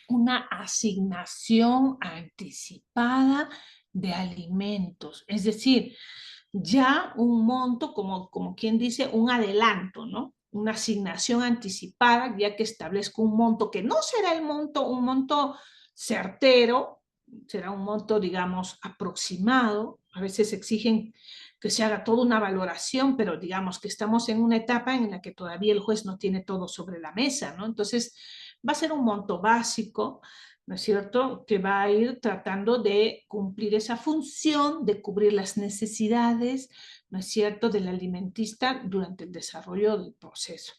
una asignación anticipada de alimentos, es decir, ya un monto, como quien dice, un adelanto, ¿no? Una asignación anticipada, ya que establezco un monto que no será un monto certero, será un monto, digamos, aproximado. A veces exigen que se haga toda una valoración, pero digamos que estamos en una etapa en la que todavía el juez no tiene todo sobre la mesa, ¿no? Entonces, va a ser un monto básico, ¿no es cierto?, que va a ir tratando de cumplir esa función de cubrir las necesidades, ¿no es cierto?, del alimentista durante el desarrollo del proceso.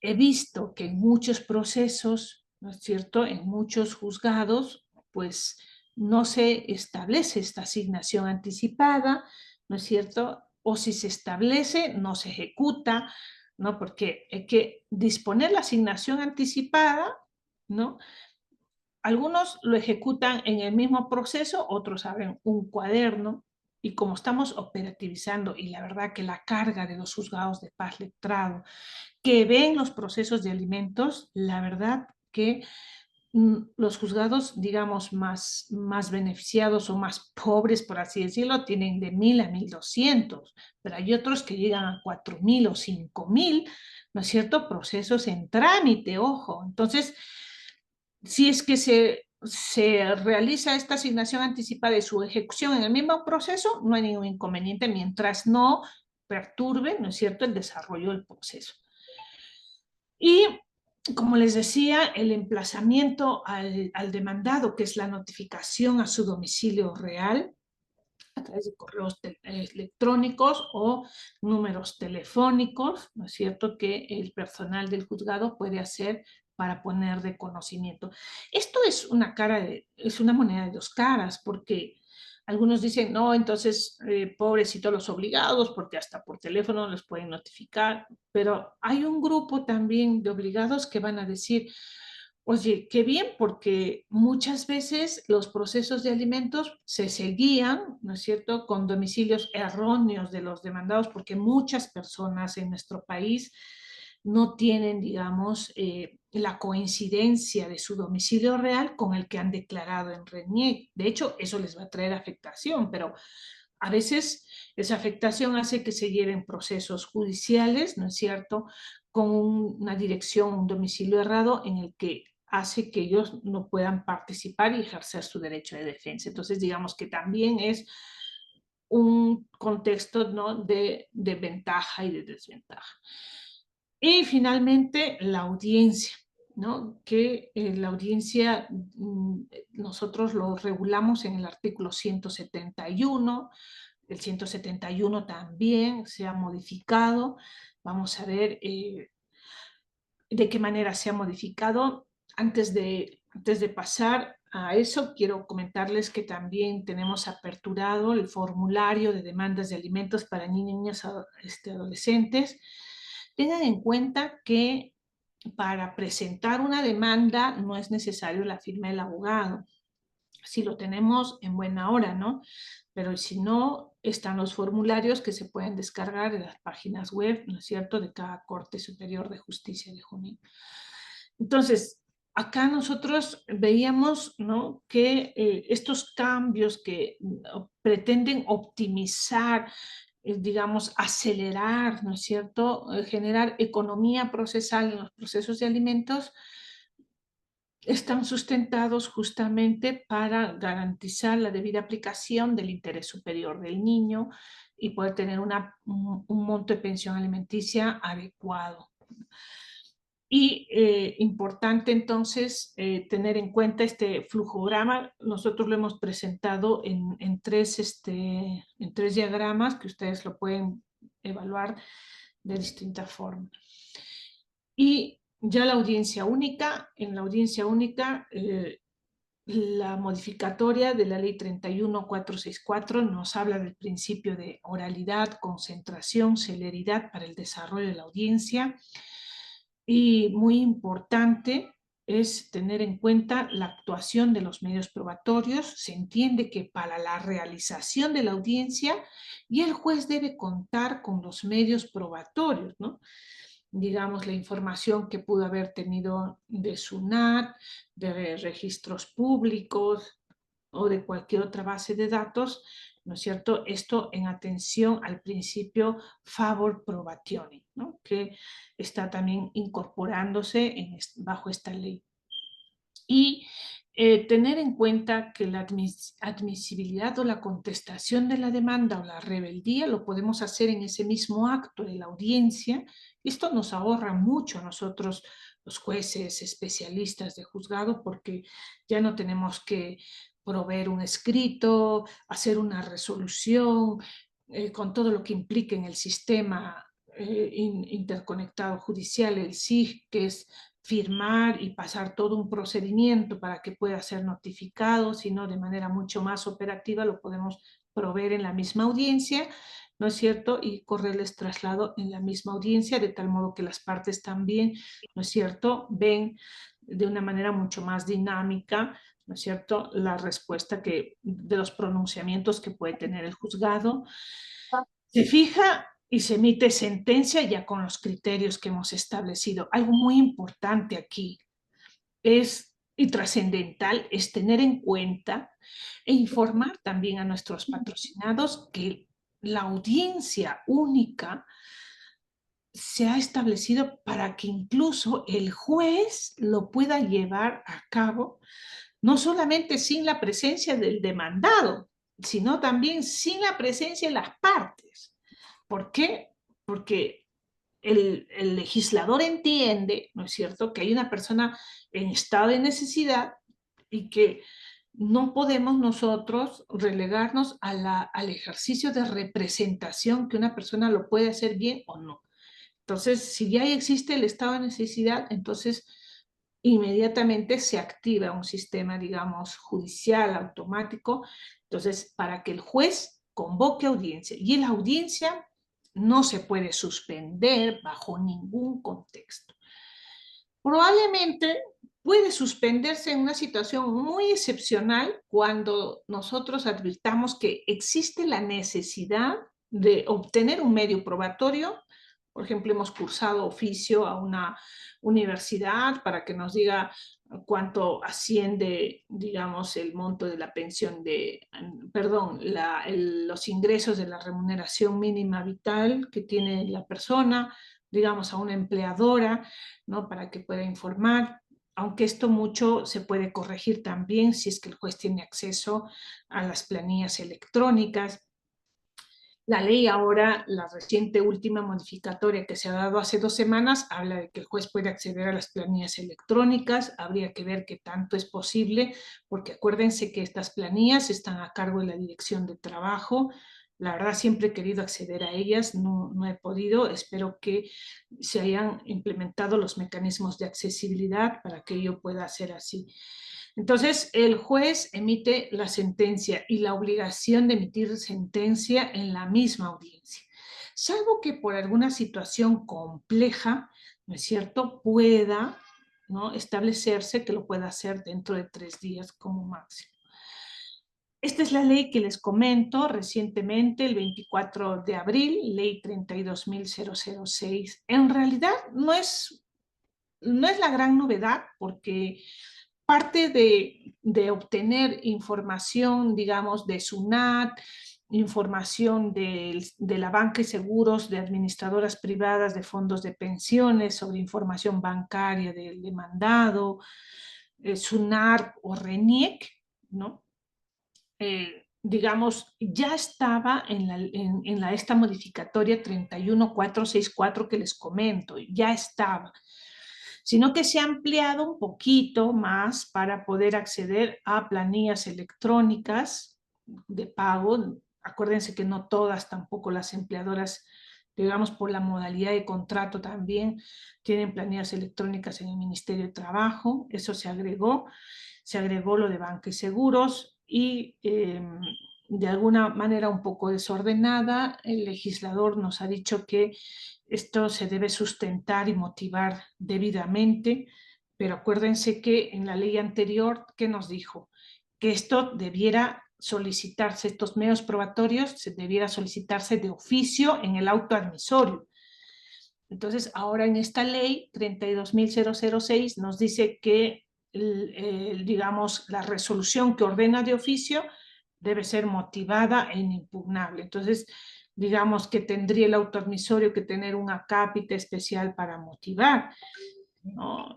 He visto que en muchos procesos, ¿no es cierto?, en muchos juzgados, pues no se establece esta asignación anticipada, ¿no es cierto?, o si se establece, no se ejecuta, ¿no? Porque hay que disponer la asignación anticipada, ¿no? Algunos lo ejecutan en el mismo proceso, otros abren un cuaderno, y como estamos operativizando, y la verdad que la carga de los juzgados de paz letrado que ven los procesos de alimentos, la verdad que los juzgados, digamos, más beneficiados o más pobres, por así decirlo, tienen de 1.000 a 1.200, pero hay otros que llegan a 4.000 o 5.000, ¿no es cierto?, procesos en trámite, ojo. Entonces, si es que se realiza esta asignación anticipada y su ejecución en el mismo proceso, no hay ningún inconveniente mientras no perturbe, ¿no es cierto?, el desarrollo del proceso. Y, como les decía, el emplazamiento al demandado, que es la notificación a su domicilio real, a través de correos electrónicos o números telefónicos, ¿no es cierto?, que el personal del juzgado puede hacer para poner de conocimiento. Esto es es una moneda de dos caras, porque algunos dicen, no, entonces, pobrecitos los obligados, porque hasta por teléfono les pueden notificar, pero hay un grupo también de obligados que van a decir, oye, qué bien, porque muchas veces los procesos de alimentos se seguían, ¿no es cierto?, con domicilios erróneos de los demandados, porque muchas personas en nuestro país no tienen, digamos, la coincidencia de su domicilio real con el que han declarado en RENIEC. De hecho, eso les va a traer afectación, pero a veces esa afectación hace que se lleven procesos judiciales, ¿no es cierto?, con una dirección, un domicilio errado, en el que hace que ellos no puedan participar y ejercer su derecho de defensa. Entonces, digamos que también es un contexto, ¿no?, de ventaja y de desventaja. Y finalmente, la audiencia, ¿no?, que la audiencia nosotros lo regulamos en el artículo 171, el 171 también se ha modificado. Vamos a ver de qué manera se ha modificado. Antes de pasar a eso, quiero comentarles que también tenemos aperturado el formulario de demandas de alimentos para niños y niñas adolescentes. Tengan en cuenta que para presentar una demanda no es necesario la firma del abogado. Si lo tenemos, en buena hora, ¿no? Pero si no, están los formularios que se pueden descargar de las páginas web, ¿no es cierto?, de cada Corte Superior de Justicia de Junín. Entonces, acá nosotros veíamos, ¿no?, que estos cambios que pretenden optimizar, digamos, acelerar, ¿no es cierto?, generar economía procesal en los procesos de alimentos, están sustentados justamente para garantizar la debida aplicación del interés superior del niño y poder tener un monto de pensión alimenticia adecuado. Y importante entonces tener en cuenta este flujograma. Nosotros lo hemos presentado en tres diagramas que ustedes lo pueden evaluar de distintas formas. Y ya la audiencia única, en la audiencia única, la modificatoria de la ley 31464 nos habla del principio de oralidad, concentración, celeridad para el desarrollo de la audiencia. Y muy importante es tener en cuenta la actuación de los medios probatorios. Se entiende que para la realización de la audiencia y el juez debe contar con los medios probatorios, ¿no? Digamos, la información que pudo haber tenido de SUNAT, de registros públicos o de cualquier otra base de datos, ¿no es cierto? Esto en atención al principio favor probatione, ¿no?, que está también incorporándose bajo esta ley. Y tener en cuenta que la admisibilidad o la contestación de la demanda o la rebeldía lo podemos hacer en ese mismo acto de la audiencia. Esto nos ahorra mucho a nosotros, los jueces especialistas de juzgado, porque ya no tenemos que proveer un escrito, hacer una resolución, con todo lo que implica en el sistema interconectado judicial, el SIJ, que es firmar y pasar todo un procedimiento para que pueda ser notificado, sino de manera mucho más operativa lo podemos proveer en la misma audiencia, ¿no es cierto?, y correrles traslado en la misma audiencia, de tal modo que las partes también, ¿no es cierto?, ven de una manera mucho más dinámica, ¿no es cierto?, la respuesta de los pronunciamientos que puede tener el juzgado. Se fija y se emite sentencia ya con los criterios que hemos establecido. Algo muy importante aquí y trascendental es tener en cuenta e informar también a nuestros patrocinados que la audiencia única se ha establecido para que incluso el juez lo pueda llevar a cabo, no solamente sin la presencia del demandado, sino también sin la presencia de las partes. ¿Por qué? Porque el legislador entiende, ¿no es cierto?, que hay una persona en estado de necesidad y que no podemos nosotros relegarnos al ejercicio de representación, que una persona lo puede hacer bien o no. Entonces, si ya existe el estado de necesidad, entonces inmediatamente se activa un sistema, digamos, judicial, automático, entonces, para que el juez convoque audiencia. Y la audiencia no se puede suspender bajo ningún contexto. Probablemente puede suspenderse en una situación muy excepcional cuando nosotros advirtamos que existe la necesidad de obtener un medio probatorio. Por ejemplo, hemos cursado oficio a una universidad para que nos diga cuánto asciende, digamos, el monto de la pensión los ingresos de la remuneración mínima vital que tiene la persona, digamos, a una empleadora, ¿no?, para que pueda informar. Aunque esto mucho se puede corregir también si es que el juez tiene acceso a las planillas electrónicas. La ley ahora, la reciente última modificatoria que se ha dado hace 2 semanas, habla de que el juez puede acceder a las planillas electrónicas. Habría que ver qué tanto es posible, porque acuérdense que estas planillas están a cargo de la Dirección de Trabajo. La verdad, siempre he querido acceder a ellas, no he podido. Espero que se hayan implementado los mecanismos de accesibilidad para que ello pueda ser así. Entonces, el juez emite la sentencia y la obligación de emitir sentencia en la misma audiencia, salvo que por alguna situación compleja, ¿no es cierto?, pueda, ¿no?, establecerse que lo pueda hacer dentro de 3 días como máximo. Esta es la ley que les comento recientemente, el 24 de abril, ley 32.006. En realidad no es no es la gran novedad porque parte de obtener información, digamos, de SUNAT, información de la banca y seguros, de administradoras privadas de fondos de pensiones, sobre información bancaria del demandado, SUNAT o RENIEC, ¿no? Digamos, ya estaba en esta modificatoria 31464 que les comento, ya estaba, sino que se ha ampliado un poquito más para poder acceder a planillas electrónicas de pago. Acuérdense que no todas, tampoco las empleadoras, digamos, por la modalidad de contrato también, tienen planillas electrónicas en el Ministerio de Trabajo. Eso se agregó lo de banca y seguros y de alguna manera un poco desordenada, el legislador nos ha dicho que esto se debe sustentar y motivar debidamente, pero acuérdense que en la ley anterior, ¿qué nos dijo? Que esto debiera solicitarse, estos medios probatorios, se debiera solicitarse de oficio en el auto admisorio. Entonces, ahora en esta ley 32.006 nos dice que, digamos, la resolución que ordena de oficio debe ser motivada e inimpugnable. Entonces, digamos que tendría el auto admisorio que tener un acápite especial para motivar, ¿no?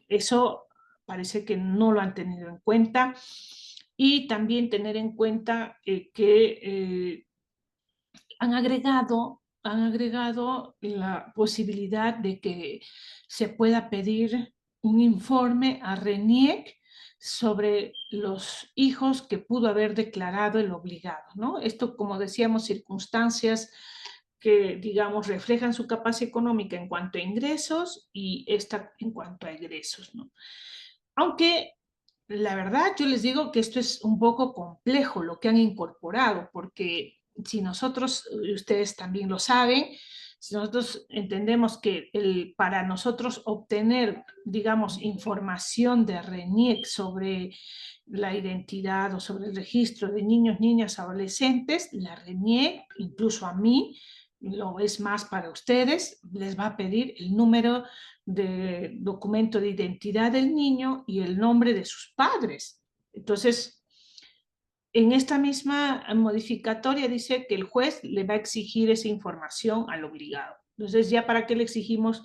Eso parece que no lo han tenido en cuenta. Y también tener en cuenta que han agregado la posibilidad de que se pueda pedir un informe a RENIEC sobre los hijos que pudo haber declarado el obligado, ¿no? Esto, como decíamos, circunstancias que, digamos, reflejan su capacidad económica en cuanto a ingresos y esta en cuanto a egresos, ¿no? Aunque la verdad, yo les digo que esto es un poco complejo lo que han incorporado, porque si nosotros, ustedes también lo saben, si nosotros entendemos que para nosotros obtener, digamos, información de RENIEC sobre la identidad o sobre el registro de niños, niñas, adolescentes, la RENIEC, incluso a mí, lo es más para ustedes, les va a pedir el número de documento de identidad del niño y el nombre de sus padres. Entonces, en esta misma modificatoria dice que el juez le va a exigir esa información al obligado. Entonces, ¿ya para qué le exigimos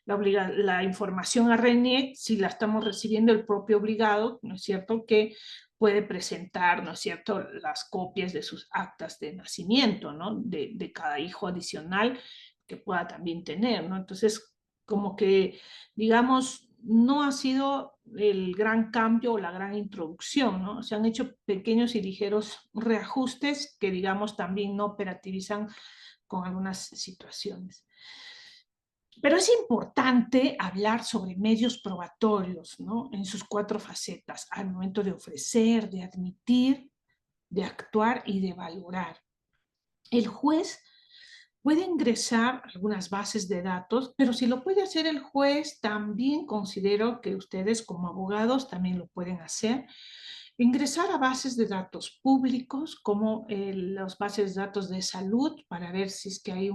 la información a RENIEC si la estamos recibiendo el propio obligado, ¿no es cierto?, que puede presentar, ¿no es cierto?, las copias de sus actas de nacimiento, ¿no?, de cada hijo adicional que pueda también tener, ¿no? Entonces, como que, digamos, no ha sido el gran cambio o la gran introducción, ¿no? Se han hecho pequeños y ligeros reajustes que, digamos, también no operativizan con algunas situaciones. Pero es importante hablar sobre medios probatorios, ¿no?, en sus 4 facetas, al momento de ofrecer, de admitir, de actuar y de valorar. El juez puede ingresar algunas bases de datos, pero si lo puede hacer el juez, también considero que ustedes como abogados también lo pueden hacer. Ingresar a bases de datos públicos, como las bases de datos de salud, para ver si es que hay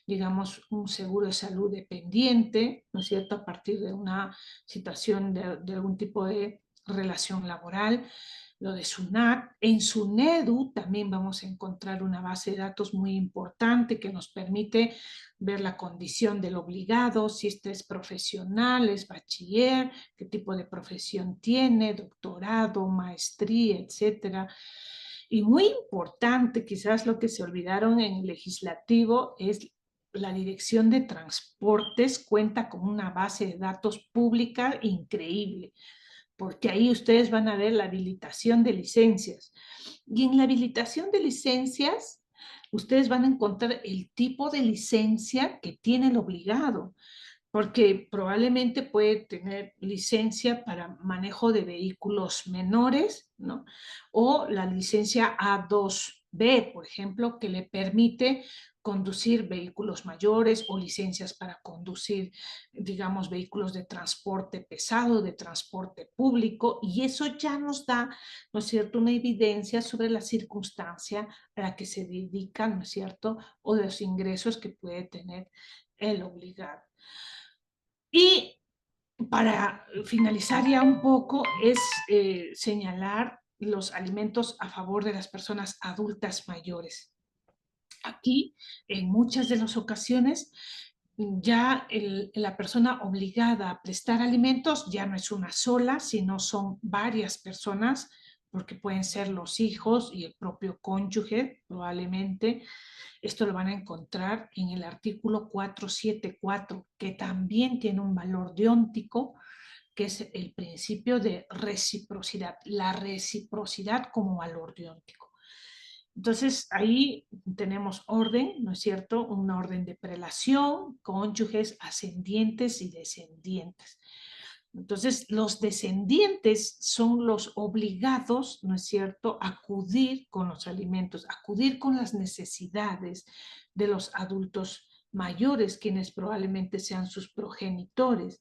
digamos, un seguro de salud dependiente, ¿no es cierto?, a partir de una situación de algún tipo de relación laboral. Lo de SUNAT. En SUNEDU también vamos a encontrar una base de datos muy importante que nos permite ver la condición del obligado, si este es profesional, es bachiller, qué tipo de profesión tiene, doctorado, maestría, etcétera. Y muy importante, quizás lo que se olvidaron en el legislativo, es la Dirección de Transportes cuenta con una base de datos pública increíble, porque ahí ustedes van a ver la habilitación de licencias. Y en la habilitación de licencias, ustedes van a encontrar el tipo de licencia que tiene el obligado, porque probablemente puede tener licencia para manejo de vehículos menores, ¿no?, o la licencia A2B, por ejemplo, que le permite conducir vehículos mayores, o licencias para conducir, digamos, vehículos de transporte pesado, de transporte público, y eso ya nos da, ¿no es cierto?, una evidencia sobre la circunstancia a la que se dedica, ¿no es cierto?, o de los ingresos que puede tener el obligado. Y para finalizar ya un poco, es señalar los alimentos a favor de las personas adultas mayores. Aquí, en muchas de las ocasiones, ya la persona obligada a prestar alimentos ya no es una sola, sino son varias personas, porque pueden ser los hijos y el propio cónyuge, probablemente. Esto lo van a encontrar en el artículo 474, que también tiene un valor deóntico, que es el principio de reciprocidad, la reciprocidad como valor deóntico. Entonces, ahí tenemos orden, ¿no es cierto? Una orden de prelación, cónyuges, ascendientes y descendientes. Entonces, los descendientes son los obligados, ¿no es cierto?, a acudir con los alimentos, acudir con las necesidades de los adultos mayores, quienes probablemente sean sus progenitores.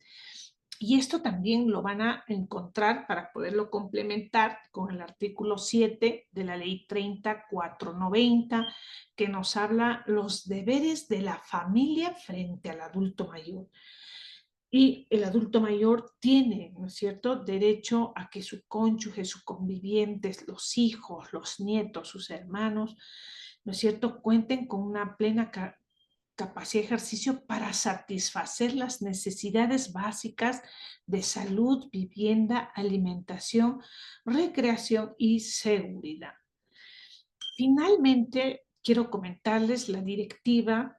Y esto también lo van a encontrar para poderlo complementar con el artículo 7 de la ley 30490, que nos habla los deberes de la familia frente al adulto mayor. Y el adulto mayor tiene, ¿no es cierto?, derecho a que su cónyuge, sus convivientes, los hijos, los nietos, sus hermanos, ¿no es cierto?, cuenten con una plena capacidad de ejercicio para satisfacer las necesidades básicas de salud, vivienda, alimentación, recreación y seguridad. Finalmente, quiero comentarles la directiva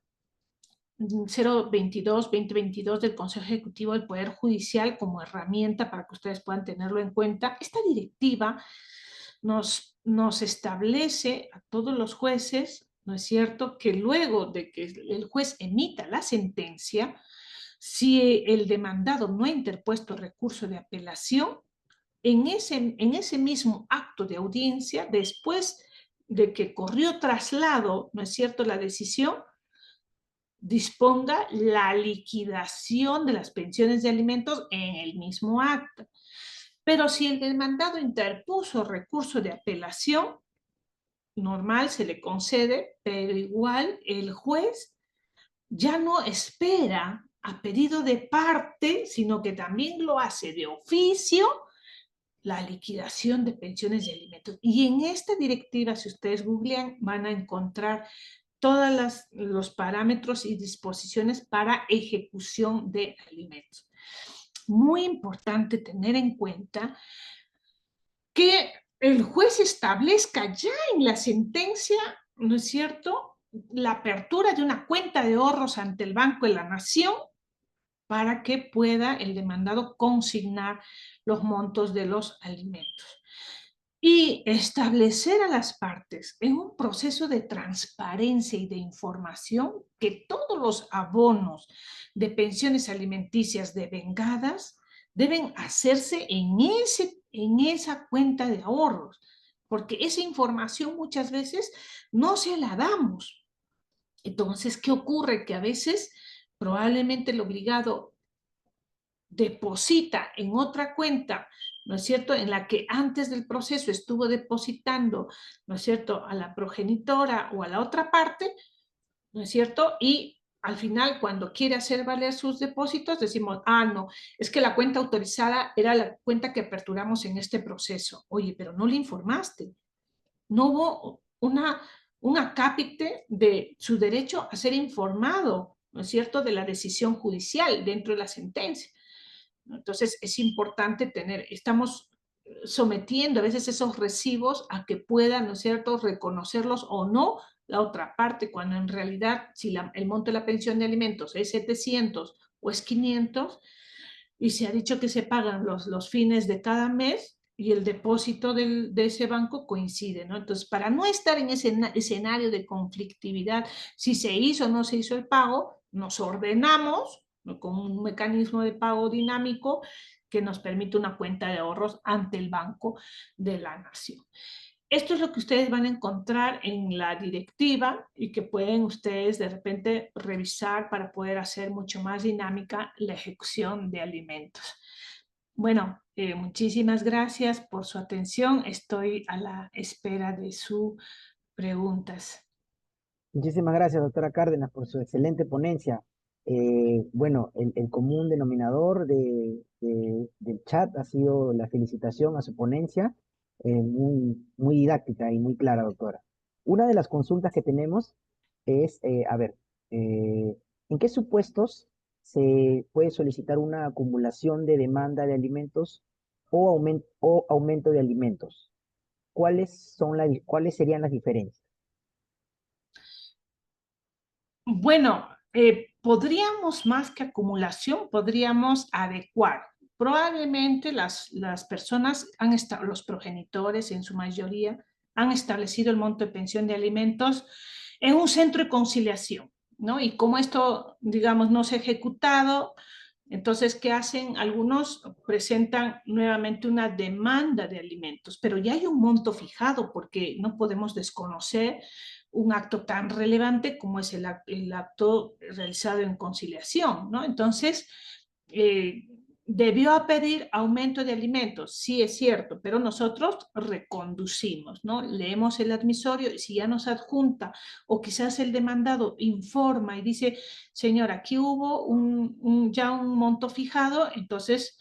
022-2022 del Consejo Ejecutivo del Poder Judicial como herramienta para que ustedes puedan tenerlo en cuenta. Esta directiva nos establece a todos los jueces, ¿no es cierto?, que luego de que el juez emita la sentencia, si el demandado no ha interpuesto recurso de apelación, en ese mismo acto de audiencia, después de que corrió traslado, ¿no es cierto?, la decisión, disponga la liquidación de las pensiones de alimentos en el mismo acto. Pero si el demandado interpuso recurso de apelación, normal, se le concede, pero igual el juez ya no espera a pedido de parte, sino que también lo hace de oficio, la liquidación de pensiones de alimentos. Y en esta directiva, si ustedes googlean, van a encontrar todos los parámetros y disposiciones para ejecución de alimentos. Muy importante tener en cuenta que el juez establezca ya en la sentencia, ¿no es cierto?, la apertura de una cuenta de ahorros ante el Banco de la Nación para que pueda el demandado consignar los montos de los alimentos. Y establecer a las partes en un proceso de transparencia y de información que todos los abonos de pensiones alimenticias devengadas deben hacerse en esa cuenta de ahorros, porque esa información muchas veces no se la damos. Entonces, ¿qué ocurre? Que a veces probablemente el obligado deposita en otra cuenta, ¿no es cierto?, en la que antes del proceso estuvo depositando, ¿no es cierto?, a la progenitora o a la otra parte, ¿no es cierto?, y al final, cuando quiere hacer valer sus depósitos, decimos, no, es que la cuenta autorizada era la cuenta que aperturamos en este proceso. Oye, pero no le informaste. No hubo un acápite de su derecho a ser informado, ¿no es cierto?, de la decisión judicial dentro de la sentencia. Entonces, es importante estamos sometiendo a veces esos recibos a que puedan, ¿no es cierto?, reconocerlos o no la otra parte, cuando en realidad, si el monto de la pensión de alimentos es 700 o es 500, y se ha dicho que se pagan los fines de cada mes, y el depósito de ese banco coincide, ¿no? Entonces, para no estar en ese escenario de conflictividad, si se hizo o no se hizo el pago, nos ordenamos, ¿no?, con un mecanismo de pago dinámico que nos permite una cuenta de ahorros ante el Banco de la Nación. Esto es lo que ustedes van a encontrar en la directiva y que pueden ustedes de repente revisar para poder hacer mucho más dinámica la ejecución de alimentos. Bueno, muchísimas gracias por su atención. Estoy a la espera de sus preguntas. Muchísimas gracias, doctora Cárdenas, por su excelente ponencia. Bueno, el común denominador del chat ha sido la felicitación a su ponencia, muy didáctica y muy clara, doctora. Una de las consultas que tenemos es, a ver, ¿en qué supuestos se puede solicitar una acumulación de demanda de alimentos o aumento de alimentos? ¿Cuáles serían las diferencias? Bueno, podríamos más que acumulación, podríamos adecuar. Probablemente las personas han estado, los progenitores en su mayoría, han establecido el monto de pensión de alimentos en un centro de conciliación, ¿no? Y como esto, digamos, no se ha ejecutado, entonces, ¿qué hacen? Algunos presentan nuevamente una demanda de alimentos, pero ya hay un monto fijado porque no podemos desconocer un acto tan relevante como es el acto realizado en conciliación, ¿no? Entonces, eh, debió pedir aumento de alimentos, sí es cierto, pero nosotros reconducimos, ¿no? Leemos el admisorio y si ya nos adjunta o quizás el demandado informa y dice, señor, aquí hubo ya un monto fijado, entonces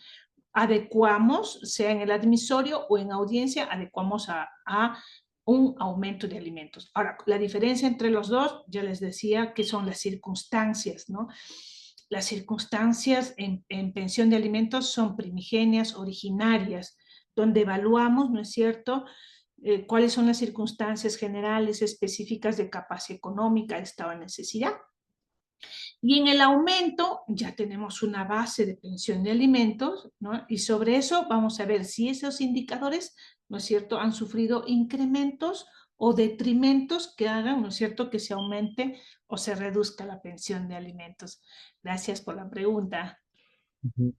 adecuamos, sea en el admisorio o en audiencia, adecuamos a un aumento de alimentos. Ahora, la diferencia entre los dos, ya les decía que son las circunstancias, ¿no? Las circunstancias en pensión de alimentos son primigenias, originarias, donde evaluamos, ¿no es cierto?, cuáles son las circunstancias generales específicas de capacidad económica, estado de necesidad. Y en el aumento ya tenemos una base de pensión de alimentos, ¿no? Y sobre eso vamos a ver si esos indicadores, ¿no es cierto?, han sufrido incrementos o detrimentos que hagan, ¿no es cierto?, que se aumente o se reduzca la pensión de alimentos. Gracias por la pregunta. Ujú.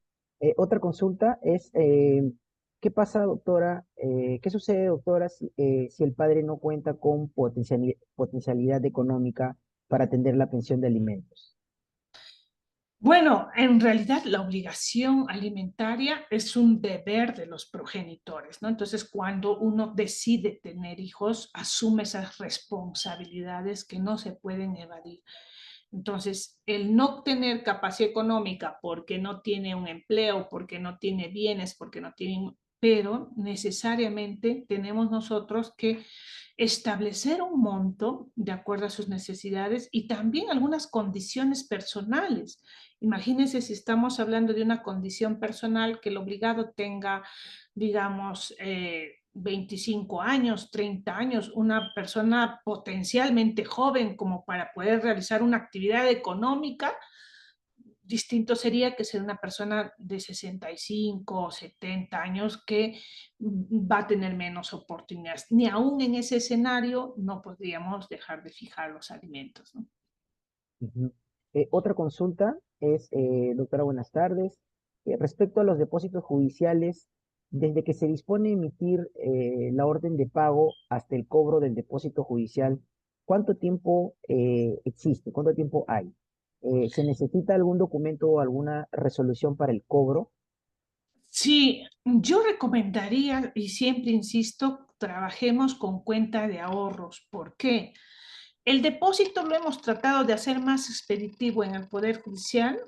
Otra consulta es, ¿qué pasa, doctora? ¿Qué sucede, doctora, si el padre no cuenta con potencialidad económica para atender la pensión de alimentos? Bueno, en realidad la obligación alimentaria es un deber de los progenitores, ¿no? Entonces, cuando uno decide tener hijos, asume esas responsabilidades que no se pueden evadir. Entonces, el no tener capacidad económica porque no tiene un empleo, porque no tiene bienes, porque no tiene, pero necesariamente tenemos nosotros que establecer un monto de acuerdo a sus necesidades y también algunas condiciones personales. Imagínense si estamos hablando de una condición personal que el obligado tenga, digamos, 25 años, 30 años, una persona potencialmente joven como para poder realizar una actividad económica. Distinto sería que ser una persona de 65 o 70 años que va a tener menos oportunidades. Ni aún en ese escenario no podríamos dejar de fijar los alimentos, ¿no? Ujú. Otra consulta es, doctora, buenas tardes. Respecto a los depósitos judiciales, desde que se dispone a emitir la orden de pago hasta el cobro del depósito judicial, ¿cuánto tiempo existe? ¿Cuánto tiempo hay? ¿Se necesita algún documento o alguna resolución para el cobro? Sí, yo recomendaría, y siempre insisto, trabajemos con cuenta de ahorros. ¿Por qué? El depósito lo hemos tratado de hacer más expeditivo en el Poder Judicial,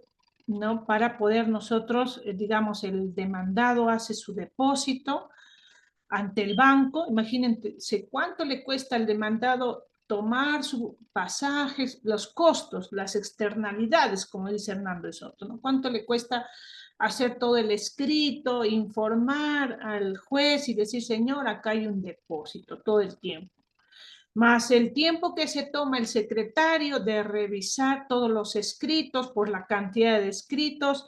¿no? Para poder nosotros, digamos, el demandado hace su depósito ante el banco. Imagínense cuánto le cuesta al demandado tomar su pasaje, los costos, las externalidades, como dice Hernando de Soto, ¿no? Cuánto le cuesta hacer todo el escrito, informar al juez y decir, señor, acá hay un depósito todo el tiempo, más el tiempo que se toma el secretario de revisar todos los escritos por la cantidad de escritos.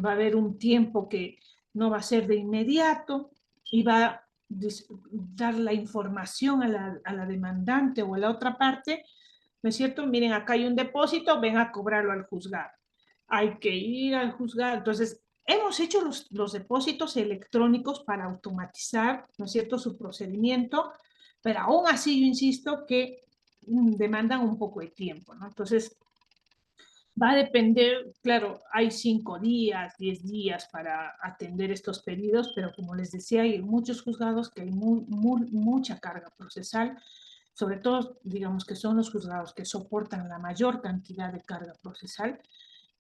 Va a haber un tiempo que no va a ser de inmediato y va a dar la información a la demandante o a la otra parte, ¿no es cierto? Miren, acá hay un depósito, ven a cobrarlo al juzgado. Hay que ir al juzgado. Entonces, hemos hecho los depósitos electrónicos para automatizar, ¿no es cierto?, su procedimiento, pero aún así yo insisto que demandan un poco de tiempo, ¿no? Entonces, va a depender, claro, hay 5 días, 10 días para atender estos pedidos, pero como les decía, hay muchos juzgados que hay mucha carga procesal, sobre todo, digamos que son los juzgados que soportan la mayor cantidad de carga procesal,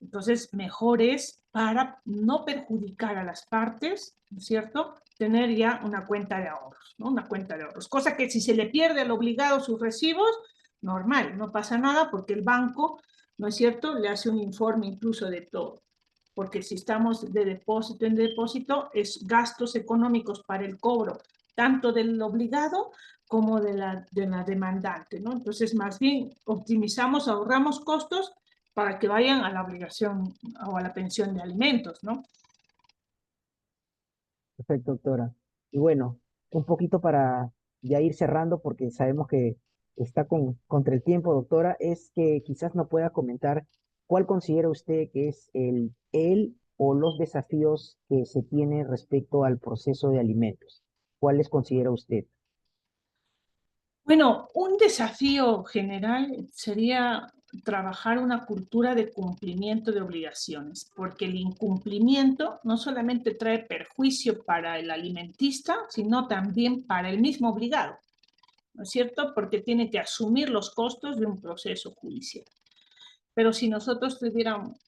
Entonces, mejor es, para no perjudicar a las partes, ¿no es cierto?, tener ya una cuenta de ahorros, ¿no? Una cuenta de ahorros. Cosa que si se le pierde al obligado sus recibos, normal, no pasa nada porque el banco, ¿no es cierto?, le hace un informe incluso de todo. Porque si estamos de depósito en depósito, es gastos económicos para el cobro, tanto del obligado como de la demandante, ¿no? Entonces, más bien, optimizamos, ahorramos costos para que vayan a la obligación o a la pensión de alimentos, ¿no? Perfecto, doctora. Y bueno, un poquito para ya ir cerrando, porque sabemos que está contra el tiempo, doctora, es que quizás nos pueda comentar cuál considera usted que es el o los desafíos que se tiene respecto al proceso de alimentos. ¿Cuáles considera usted? Bueno, un desafío general sería trabajar una cultura de cumplimiento de obligaciones, porque el incumplimiento no solamente trae perjuicio para el alimentista, sino también para el mismo obligado, ¿no es cierto? Porque tiene que asumir los costos de un proceso judicial. Pero si nosotros tuviéramos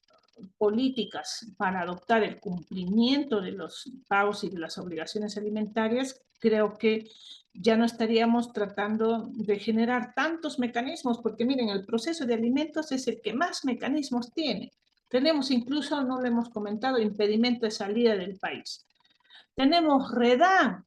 políticas para adoptar el cumplimiento de los pagos y de las obligaciones alimentarias, creo que ya no estaríamos tratando de generar tantos mecanismos, porque miren, el proceso de alimentos es el que más mecanismos tiene. Tenemos incluso, no lo hemos comentado, impedimento de salida del país. Tenemos REDAM,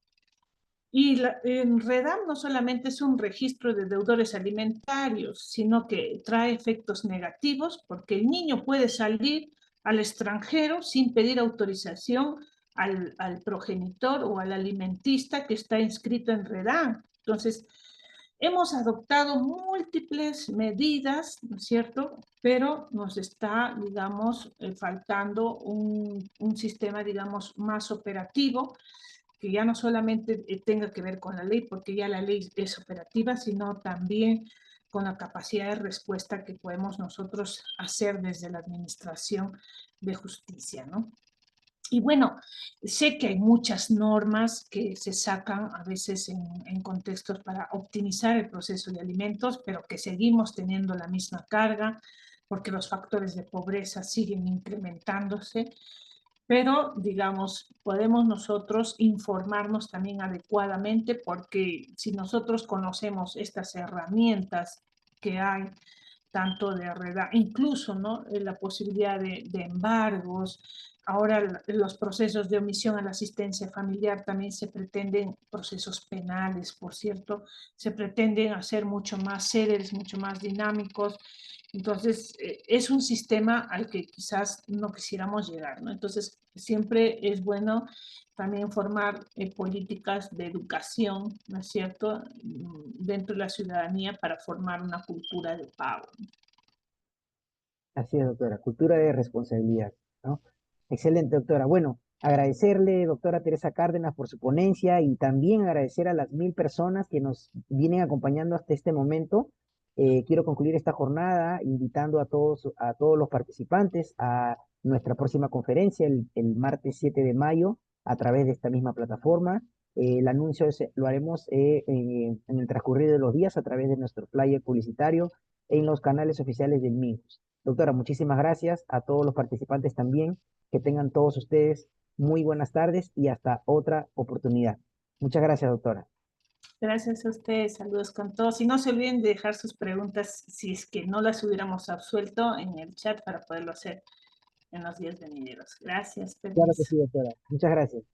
y en REDAM no solamente es un registro de deudores alimentarios, sino que trae efectos negativos porque el niño puede salir al extranjero sin pedir autorización al progenitor o al alimentista que está inscrito en REDAM. Entonces, hemos adoptado múltiples medidas, ¿no es cierto? Pero nos está, digamos, faltando un sistema, digamos, más operativo, que ya no solamente tenga que ver con la ley, porque ya la ley es operativa, sino también con la capacidad de respuesta que podemos nosotros hacer desde la Administración de Justicia, ¿no? Y bueno, sé que hay muchas normas que se sacan a veces en contextos para optimizar el proceso de alimentos, pero que seguimos teniendo la misma carga porque los factores de pobreza siguen incrementándose. Pero, digamos, podemos nosotros informarnos también adecuadamente, porque si nosotros conocemos estas herramientas que hay, tanto de redar, incluso, ¿no?, la posibilidad de embargos. Ahora los procesos de omisión a la asistencia familiar también se pretenden, procesos penales, por cierto, se pretenden hacer mucho más céleres, mucho más dinámicos. Entonces, es un sistema al que quizás no quisiéramos llegar, ¿no? Entonces, siempre es bueno también formar políticas de educación, ¿no es cierto?, dentro de la ciudadanía para formar una cultura de pago. Así es, doctora, cultura de responsabilidad, ¿no? Excelente, doctora. Bueno, agradecerle, doctora Teresa Cárdenas, por su ponencia y también agradecer a las 1000 personas que nos vienen acompañando hasta este momento. Quiero concluir esta jornada invitando a todos los participantes a nuestra próxima conferencia el martes 7 de mayo a través de esta misma plataforma. El anuncio lo haremos en el transcurrir de los días a través de nuestro flyer publicitario en los canales oficiales del MINJUS. Doctora, muchísimas gracias a todos los participantes también. Que tengan todos ustedes muy buenas tardes y hasta otra oportunidad. Muchas gracias, doctora. Gracias a ustedes, saludos con todos. Y no se olviden de dejar sus preguntas si es que no las hubiéramos absuelto en el chat para poderlo hacer en los días venideros. Gracias, Claro que permiso. sí, doctora. Muchas gracias.